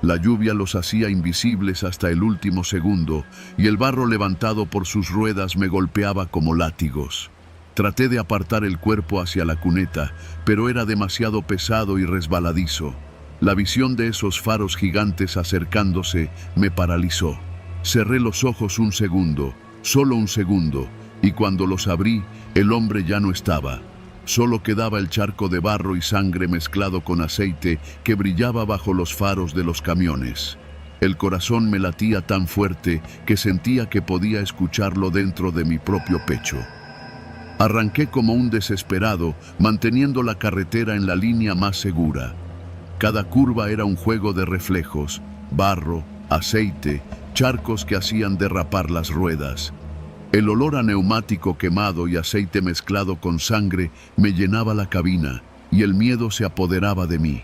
La lluvia los hacía invisibles hasta el último segundo, y el barro levantado por sus ruedas me golpeaba como látigos. Traté de apartar el cuerpo hacia la cuneta, pero era demasiado pesado y resbaladizo. La visión de esos faros gigantes acercándose me paralizó. Cerré los ojos un segundo, solo un segundo, y cuando los abrí, el hombre ya no estaba. Solo quedaba el charco de barro y sangre mezclado con aceite que brillaba bajo los faros de los camiones. El corazón me latía tan fuerte que sentía que podía escucharlo dentro de mi propio pecho. Arranqué como un desesperado, manteniendo la carretera en la línea más segura. Cada curva era un juego de reflejos, barro, aceite, charcos que hacían derrapar las ruedas. El olor a neumático quemado y aceite mezclado con sangre me llenaba la cabina y el miedo se apoderaba de mí.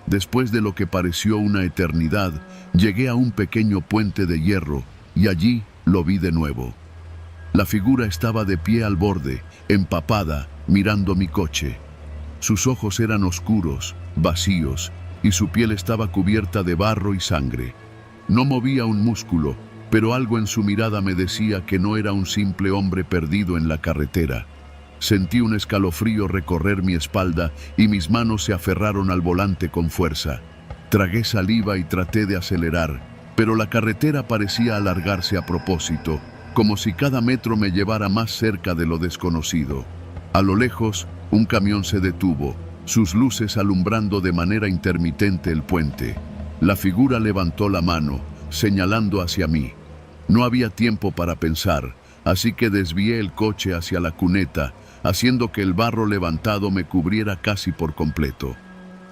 Después de lo que pareció una eternidad, llegué a un pequeño puente de hierro y allí lo vi de nuevo. La figura estaba de pie al borde, empapada, mirando mi coche. Sus ojos eran oscuros, vacíos, y su piel estaba cubierta de barro y sangre. No movía un músculo, pero algo en su mirada me decía que no era un simple hombre perdido en la carretera. Sentí un escalofrío recorrer mi espalda y mis manos se aferraron al volante con fuerza. Tragué saliva y traté de acelerar, pero la carretera parecía alargarse a propósito, como si cada metro me llevara más cerca de lo desconocido. A lo lejos, un camión se detuvo, sus luces alumbrando de manera intermitente el puente. La figura levantó la mano, señalando hacia mí. No había tiempo para pensar, así que desvié el coche hacia la cuneta, haciendo que el barro levantado me cubriera casi por completo.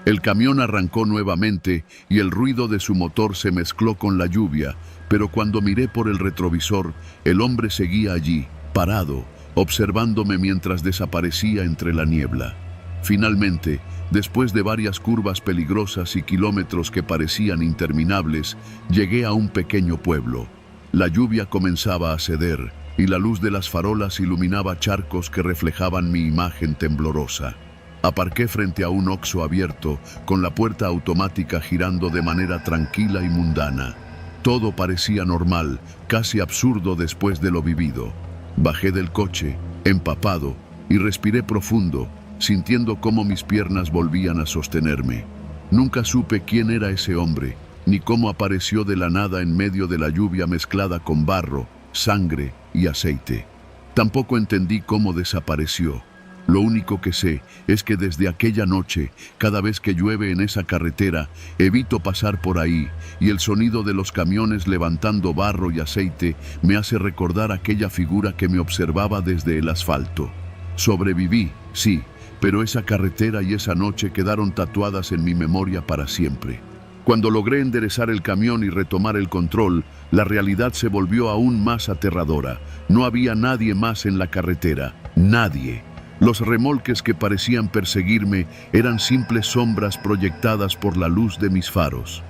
El camión arrancó nuevamente y el ruido de su motor se mezcló con la lluvia, pero cuando miré por el retrovisor, el hombre seguía allí, parado, observándome mientras desaparecía entre la niebla. Finalmente, después de varias curvas peligrosas y kilómetros que parecían interminables, llegué a un pequeño pueblo. La lluvia comenzaba a ceder, y la luz de las farolas iluminaba charcos que reflejaban mi imagen temblorosa. Aparqué frente a un Oxxo abierto, con la puerta automática girando de manera tranquila y mundana. Todo parecía normal, casi absurdo después de lo vivido. Bajé del coche, empapado, y respiré profundo, sintiendo cómo mis piernas volvían a sostenerme. Nunca supe quién era ese hombre, ni cómo apareció de la nada en medio de la lluvia mezclada con barro, sangre y aceite. Tampoco entendí cómo desapareció. Lo único que sé es que desde aquella noche, cada vez que llueve en esa carretera, evito pasar por ahí, y el sonido de los camiones levantando barro y aceite me hace recordar aquella figura que me observaba desde el asfalto. Sobreviví, sí, pero esa carretera y esa noche quedaron tatuadas en mi memoria para siempre. Cuando logré enderezar el camión y retomar el control, la realidad se volvió aún más aterradora. No había nadie más en la carretera, nadie. Los remolques que parecían perseguirme eran simples sombras proyectadas por la luz de mis faros.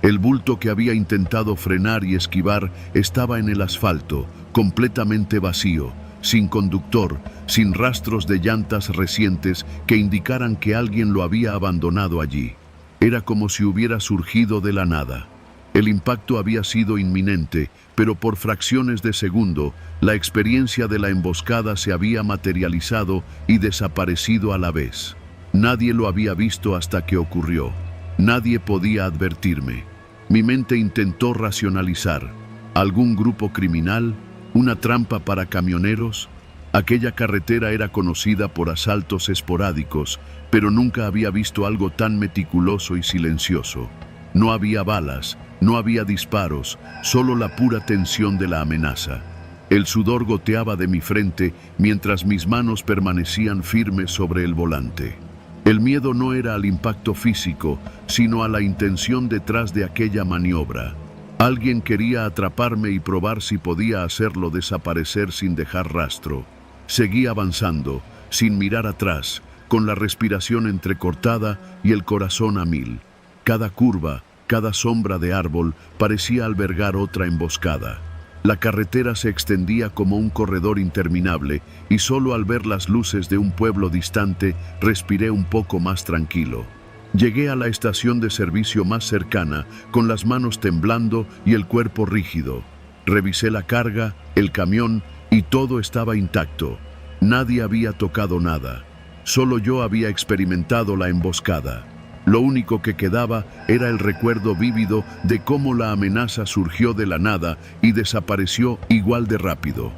El bulto que había intentado frenar y esquivar estaba en el asfalto, completamente vacío, sin conductor, sin rastros de llantas recientes que indicaran que alguien lo había abandonado allí. Era como si hubiera surgido de la nada. El impacto había sido inminente, pero por fracciones de segundo, la experiencia de la emboscada se había materializado y desaparecido a la vez. Nadie lo había visto hasta que ocurrió. Nadie podía advertirme. Mi mente intentó racionalizar. ¿Algún grupo criminal? ¿Una trampa para camioneros? Aquella carretera era conocida por asaltos esporádicos, pero nunca había visto algo tan meticuloso y silencioso. No había balas, no había disparos, solo la pura tensión de la amenaza. El sudor goteaba de mi frente mientras mis manos permanecían firmes sobre el volante. El miedo no era al impacto físico, sino a la intención detrás de aquella maniobra. Alguien quería atraparme y probar si podía hacerlo desaparecer sin dejar rastro. Seguí avanzando, sin mirar atrás, con la respiración entrecortada y el corazón a mil. Cada curva, cada sombra de árbol parecía albergar otra emboscada. La carretera se extendía como un corredor interminable y solo al ver las luces de un pueblo distante respiré un poco más tranquilo. Llegué a la estación de servicio más cercana, con las manos temblando y el cuerpo rígido. Revisé la carga, el camión y todo estaba intacto. Nadie había tocado nada. Solo yo había experimentado la emboscada. Lo único que quedaba era el recuerdo vívido de cómo la amenaza surgió de la nada y desapareció igual de rápido.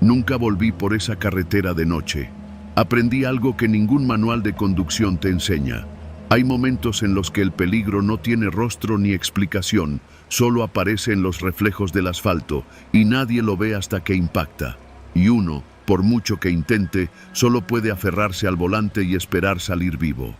Nunca volví por esa carretera de noche. Aprendí algo que ningún manual de conducción te enseña. Hay momentos en los que el peligro no tiene rostro ni explicación, solo aparece en los reflejos del asfalto y nadie lo ve hasta que impacta. Y uno, por mucho que intente, solo puede aferrarse al volante y esperar salir vivo.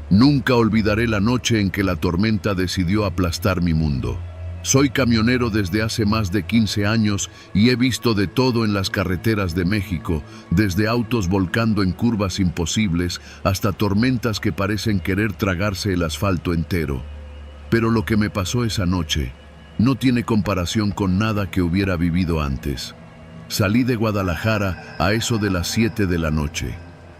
Nunca olvidaré la noche en que la tormenta decidió aplastar mi mundo. Soy camionero desde hace más de 15 años y he visto de todo en las carreteras de México, desde autos volcando en curvas imposibles hasta tormentas que parecen querer tragarse el asfalto entero. Pero lo que me pasó esa noche no tiene comparación con nada que hubiera vivido antes. Salí de Guadalajara a eso de las 7 de la noche.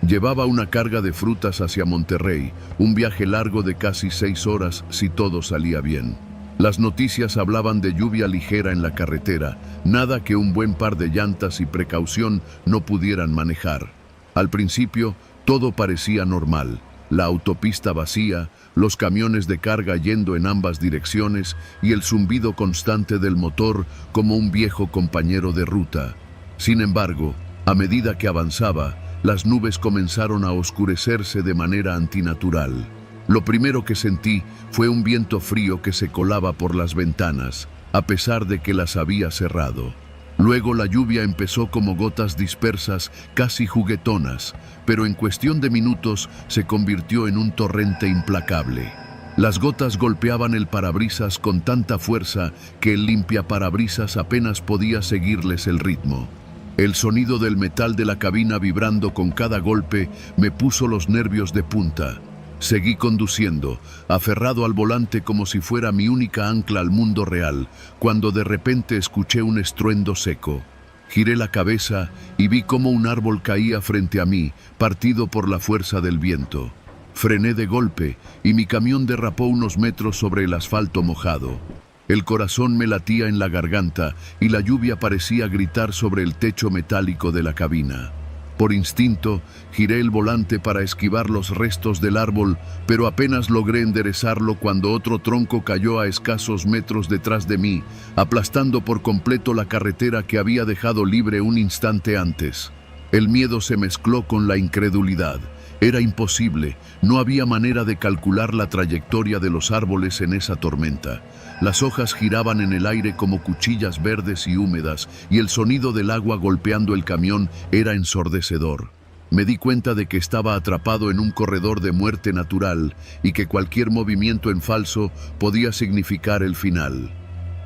Llevaba una carga de frutas hacia Monterrey, un viaje largo de casi 6 horas si todo salía bien. Las noticias hablaban de lluvia ligera en la carretera, nada que un buen par de llantas y precaución no pudieran manejar. Al principio, todo parecía normal. La autopista vacía, los camiones de carga yendo en ambas direcciones y el zumbido constante del motor como un viejo compañero de ruta. Sin embargo, a medida que avanzaba, las nubes comenzaron a oscurecerse de manera antinatural. Lo primero que sentí fue un viento frío que se colaba por las ventanas, a pesar de que las había cerrado. Luego la lluvia empezó como gotas dispersas, casi juguetonas, pero en cuestión de minutos se convirtió en un torrente implacable. Las gotas golpeaban el parabrisas con tanta fuerza que el limpiaparabrisas apenas podía seguirles el ritmo. El sonido del metal de la cabina vibrando con cada golpe me puso los nervios de punta. Seguí conduciendo, aferrado al volante como si fuera mi única ancla al mundo real, cuando de repente escuché un estruendo seco. Giré la cabeza y vi cómo un árbol caía frente a mí, partido por la fuerza del viento. Frené de golpe y mi camión derrapó unos metros sobre el asfalto mojado. El corazón me latía en la garganta y la lluvia parecía gritar sobre el techo metálico de la cabina. Por instinto, giré el volante para esquivar los restos del árbol, pero apenas logré enderezarlo cuando otro tronco cayó a escasos metros detrás de mí, aplastando por completo la carretera que había dejado libre un instante antes. El miedo se mezcló con la incredulidad. Era imposible, no había manera de calcular la trayectoria de los árboles en esa tormenta. Las hojas giraban en el aire como cuchillas verdes y húmedas, y el sonido del agua golpeando el camión era ensordecedor. Me di cuenta de que estaba atrapado en un corredor de muerte natural y que cualquier movimiento en falso podía significar el final.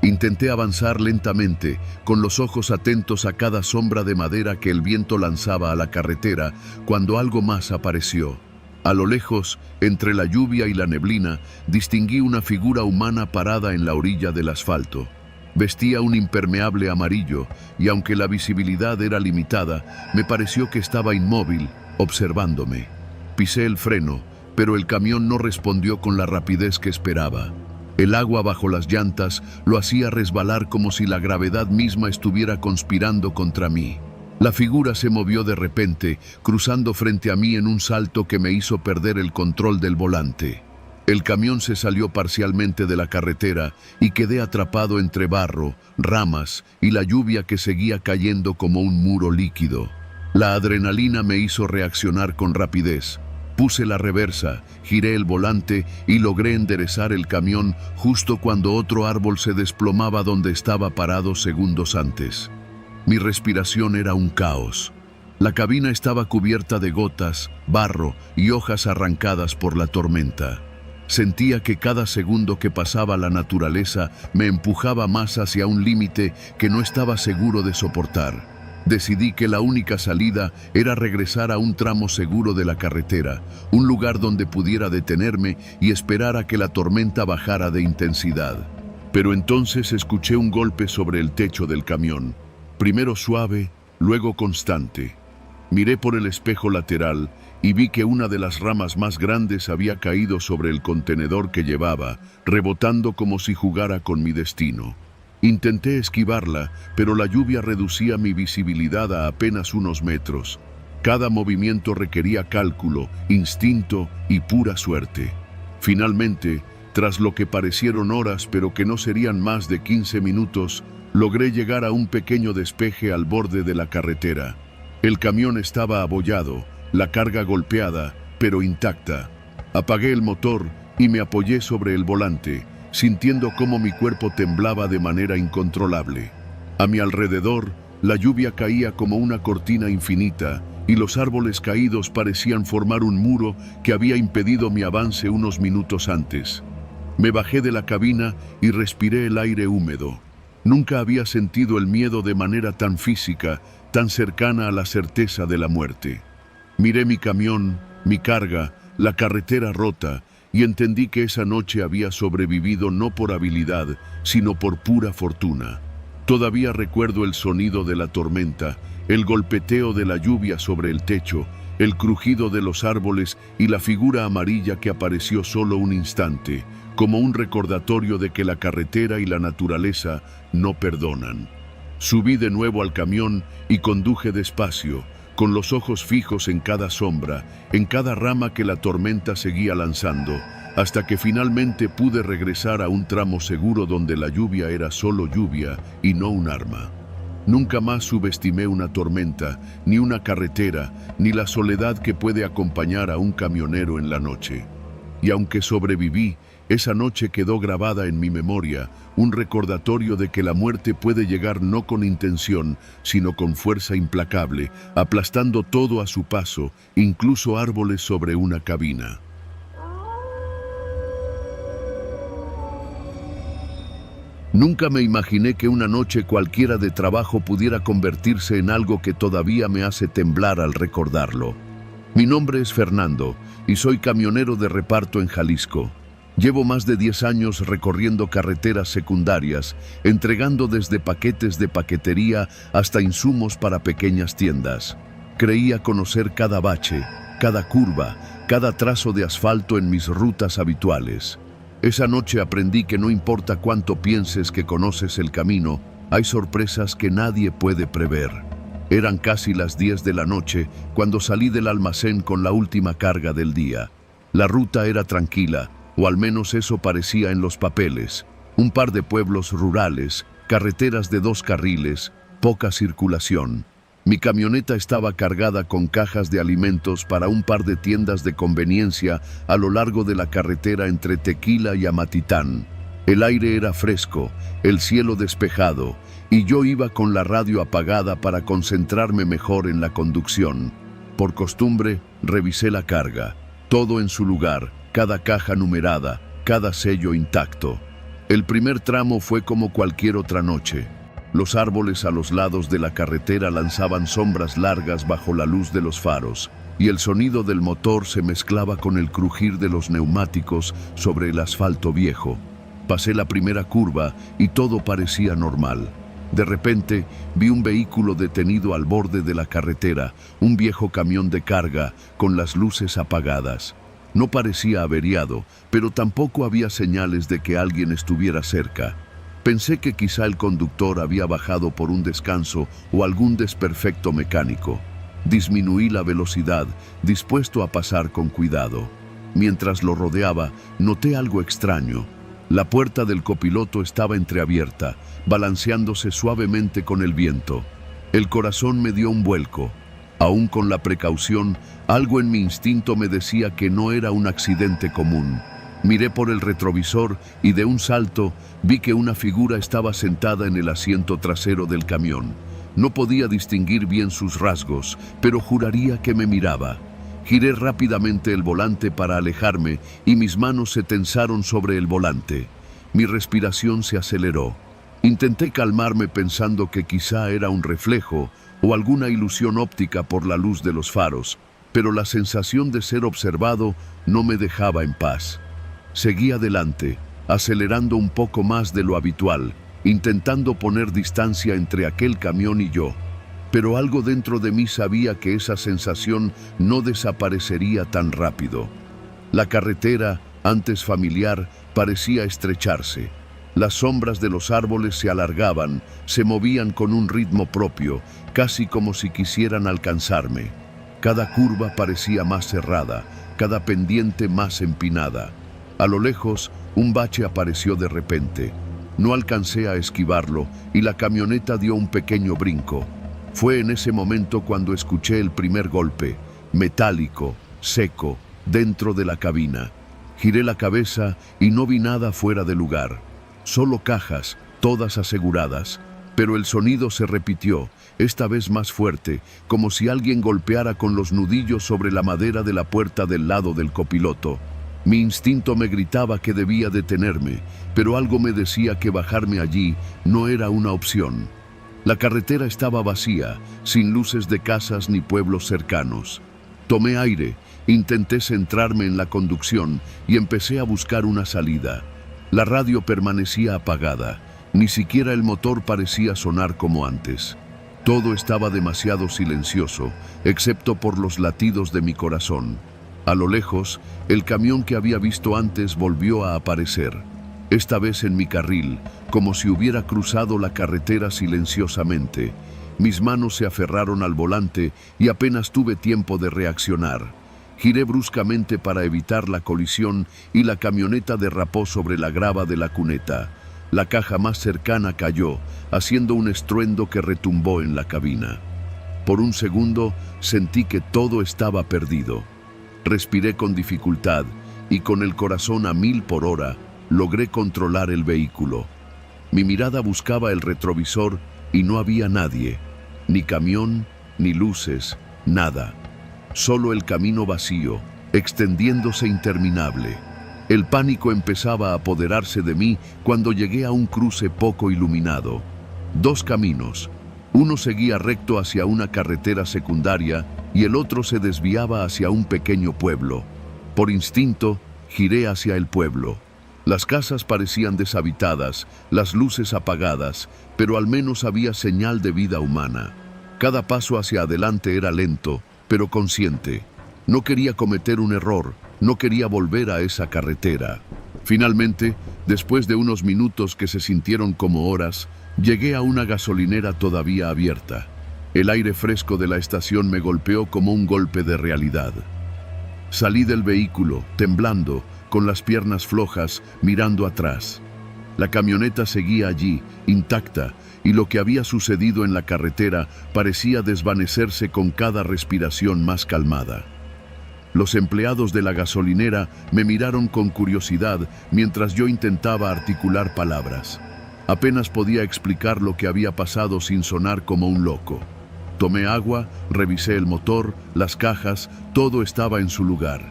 Intenté avanzar lentamente, con los ojos atentos a cada sombra de madera que el viento lanzaba a la carretera, cuando algo más apareció. A lo lejos, entre la lluvia y la neblina, distinguí una figura humana parada en la orilla del asfalto. Vestía un impermeable amarillo, y aunque la visibilidad era limitada, me pareció que estaba inmóvil, observándome. Pisé el freno, pero el camión no respondió con la rapidez que esperaba. El agua bajo las llantas lo hacía resbalar como si la gravedad misma estuviera conspirando contra mí. La figura se movió de repente, cruzando frente a mí en un salto que me hizo perder el control del volante. El camión se salió parcialmente de la carretera y quedé atrapado entre barro, ramas y la lluvia que seguía cayendo como un muro líquido. La adrenalina me hizo reaccionar con rapidez. Puse la reversa, giré el volante y logré enderezar el camión justo cuando otro árbol se desplomaba donde estaba parado segundos antes. Mi respiración era un caos. La cabina estaba cubierta de gotas, barro y hojas arrancadas por la tormenta. Sentía que cada segundo que pasaba la naturaleza me empujaba más hacia un límite que no estaba seguro de soportar. Decidí que la única salida era regresar a un tramo seguro de la carretera, un lugar donde pudiera detenerme y esperar a que la tormenta bajara de intensidad. Pero entonces escuché un golpe sobre el techo del camión, primero suave, luego constante. Miré por el espejo lateral y vi que una de las ramas más grandes había caído sobre el contenedor que llevaba, rebotando como si jugara con mi destino. Intenté esquivarla, pero la lluvia reducía mi visibilidad a apenas unos metros. Cada movimiento requería cálculo, instinto y pura suerte. Finalmente, tras lo que parecieron horas pero que no serían más de 15 minutos, logré llegar a un pequeño despeje al borde de la carretera. El camión estaba abollado, la carga golpeada, pero intacta. Apagué el motor y me apoyé sobre el volante, sintiendo cómo mi cuerpo temblaba de manera incontrolable. A mi alrededor, la lluvia caía como una cortina infinita y los árboles caídos parecían formar un muro que había impedido mi avance unos minutos antes. Me bajé de la cabina y respiré el aire húmedo. Nunca había sentido el miedo de manera tan física, tan cercana a la certeza de la muerte. Miré mi camión, mi carga, la carretera rota, y entendí que esa noche había sobrevivido no por habilidad, sino por pura fortuna. Todavía recuerdo el sonido de la tormenta, el golpeteo de la lluvia sobre el techo, el crujido de los árboles y la figura amarilla que apareció solo un instante, como un recordatorio de que la carretera y la naturaleza no perdonan. Subí de nuevo al camión y conduje despacio, con los ojos fijos en cada sombra, en cada rama que la tormenta seguía lanzando, hasta que finalmente pude regresar a un tramo seguro donde la lluvia era solo lluvia y no un arma. Nunca más subestimé una tormenta, ni una carretera, ni la soledad que puede acompañar a un camionero en la noche. Y aunque sobreviví, esa noche quedó grabada en mi memoria, un recordatorio de que la muerte puede llegar no con intención, sino con fuerza implacable, aplastando todo a su paso, incluso árboles sobre una cabina. Nunca me imaginé que una noche cualquiera de trabajo pudiera convertirse en algo que todavía me hace temblar al recordarlo. Mi nombre es Fernando y soy camionero de reparto en Jalisco. Llevo más de 10 años recorriendo carreteras secundarias, entregando desde paquetes de paquetería hasta insumos para pequeñas tiendas. Creía conocer cada bache, cada curva, cada trazo de asfalto en mis rutas habituales. Esa noche aprendí que no importa cuánto pienses que conoces el camino, hay sorpresas que nadie puede prever. Eran casi las 10 de la noche cuando salí del almacén con la última carga del día. La ruta era tranquila, o al menos eso parecía en los papeles. Un par de pueblos rurales, carreteras de 2 carriles, poca circulación. Mi camioneta estaba cargada con cajas de alimentos para un par de tiendas de conveniencia a lo largo de la carretera entre Tequila y Amatitán. El aire era fresco, el cielo despejado, y yo iba con la radio apagada para concentrarme mejor en la conducción. Por costumbre, revisé la carga. Todo en su lugar, cada caja numerada, cada sello intacto. El primer tramo fue como cualquier otra noche. Los árboles a los lados de la carretera lanzaban sombras largas bajo la luz de los faros, y el sonido del motor se mezclaba con el crujir de los neumáticos sobre el asfalto viejo. Pasé la primera curva y todo parecía normal. De repente, vi un vehículo detenido al borde de la carretera, un viejo camión de carga con las luces apagadas. No parecía averiado, pero tampoco había señales de que alguien estuviera cerca. Pensé que quizá el conductor había bajado por un descanso o algún desperfecto mecánico. Disminuí la velocidad, dispuesto a pasar con cuidado. Mientras lo rodeaba, noté algo extraño. La puerta del copiloto estaba entreabierta, balanceándose suavemente con el viento. El corazón me dio un vuelco. Aún con la precaución, algo en mi instinto me decía que no era un accidente común. Miré por el retrovisor y de un salto vi que una figura estaba sentada en el asiento trasero del camión. No podía distinguir bien sus rasgos, pero juraría que me miraba. Giré rápidamente el volante para alejarme y mis manos se tensaron sobre el volante. Mi respiración se aceleró. Intenté calmarme pensando que quizá era un reflejo o alguna ilusión óptica por la luz de los faros, pero la sensación de ser observado no me dejaba en paz. Seguí adelante, acelerando un poco más de lo habitual, intentando poner distancia entre aquel camión y yo. Pero algo dentro de mí sabía que esa sensación no desaparecería tan rápido. La carretera, antes familiar, parecía estrecharse. Las sombras de los árboles se alargaban, se movían con un ritmo propio, casi como si quisieran alcanzarme. Cada curva parecía más cerrada, cada pendiente más empinada. A lo lejos, un bache apareció de repente. No alcancé a esquivarlo y la camioneta dio un pequeño brinco. Fue en ese momento cuando escuché el primer golpe, metálico, seco, dentro de la cabina. Giré la cabeza y no vi nada fuera de lugar. Solo cajas, todas aseguradas. Pero el sonido se repitió, esta vez más fuerte, como si alguien golpeara con los nudillos sobre la madera de la puerta del lado del copiloto. Mi instinto me gritaba que debía detenerme, pero algo me decía que bajarme allí no era una opción. La carretera estaba vacía, sin luces de casas ni pueblos cercanos. Tomé aire, intenté centrarme en la conducción y empecé a buscar una salida. La radio permanecía apagada, ni siquiera el motor parecía sonar como antes. Todo estaba demasiado silencioso, excepto por los latidos de mi corazón. A lo lejos, el camión que había visto antes volvió a aparecer. Esta vez en mi carril, como si hubiera cruzado la carretera silenciosamente. Mis manos se aferraron al volante y apenas tuve tiempo de reaccionar. Giré bruscamente para evitar la colisión y la camioneta derrapó sobre la grava de la cuneta. La caja más cercana cayó, haciendo un estruendo que retumbó en la cabina. Por un segundo sentí que todo estaba perdido. Respiré con dificultad y con el corazón a 1000 por hora, logré controlar el vehículo. Mi mirada buscaba el retrovisor y no había nadie, ni camión, ni luces, nada. Solo el camino vacío, extendiéndose interminable. El pánico empezaba a apoderarse de mí cuando llegué a un cruce poco iluminado. 2 caminos. Uno seguía recto hacia una carretera secundaria y el otro se desviaba hacia un pequeño pueblo. Por instinto, giré hacia el pueblo. Las casas parecían deshabitadas, las luces apagadas, pero al menos había señal de vida humana. Cada paso hacia adelante era lento, pero consciente. No quería cometer un error, no quería volver a esa carretera. Finalmente, después de unos minutos que se sintieron como horas, llegué a una gasolinera todavía abierta. El aire fresco de la estación me golpeó como un golpe de realidad. Salí del vehículo, temblando, con las piernas flojas, mirando atrás. La camioneta seguía allí, intacta, y lo que había sucedido en la carretera parecía desvanecerse con cada respiración más calmada. Los empleados de la gasolinera me miraron con curiosidad mientras yo intentaba articular palabras. Apenas podía explicar lo que había pasado sin sonar como un loco. Tomé agua, revisé el motor, las cajas, todo estaba en su lugar.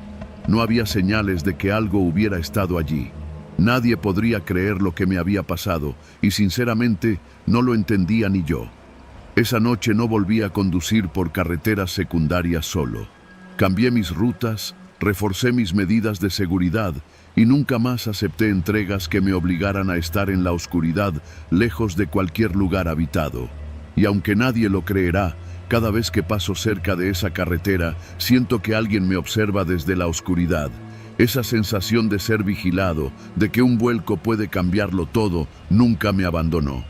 No había señales de que algo hubiera estado allí. Nadie podría creer lo que me había pasado y sinceramente no lo entendía ni yo. Esa noche no volví a conducir por carreteras secundarias solo. Cambié mis rutas, reforcé mis medidas de seguridad y nunca más acepté entregas que me obligaran a estar en la oscuridad, lejos de cualquier lugar habitado. Y aunque nadie lo creerá, cada vez que paso cerca de esa carretera, siento que alguien me observa desde la oscuridad. Esa sensación de ser vigilado, de que un vuelco puede cambiarlo todo, nunca me abandonó.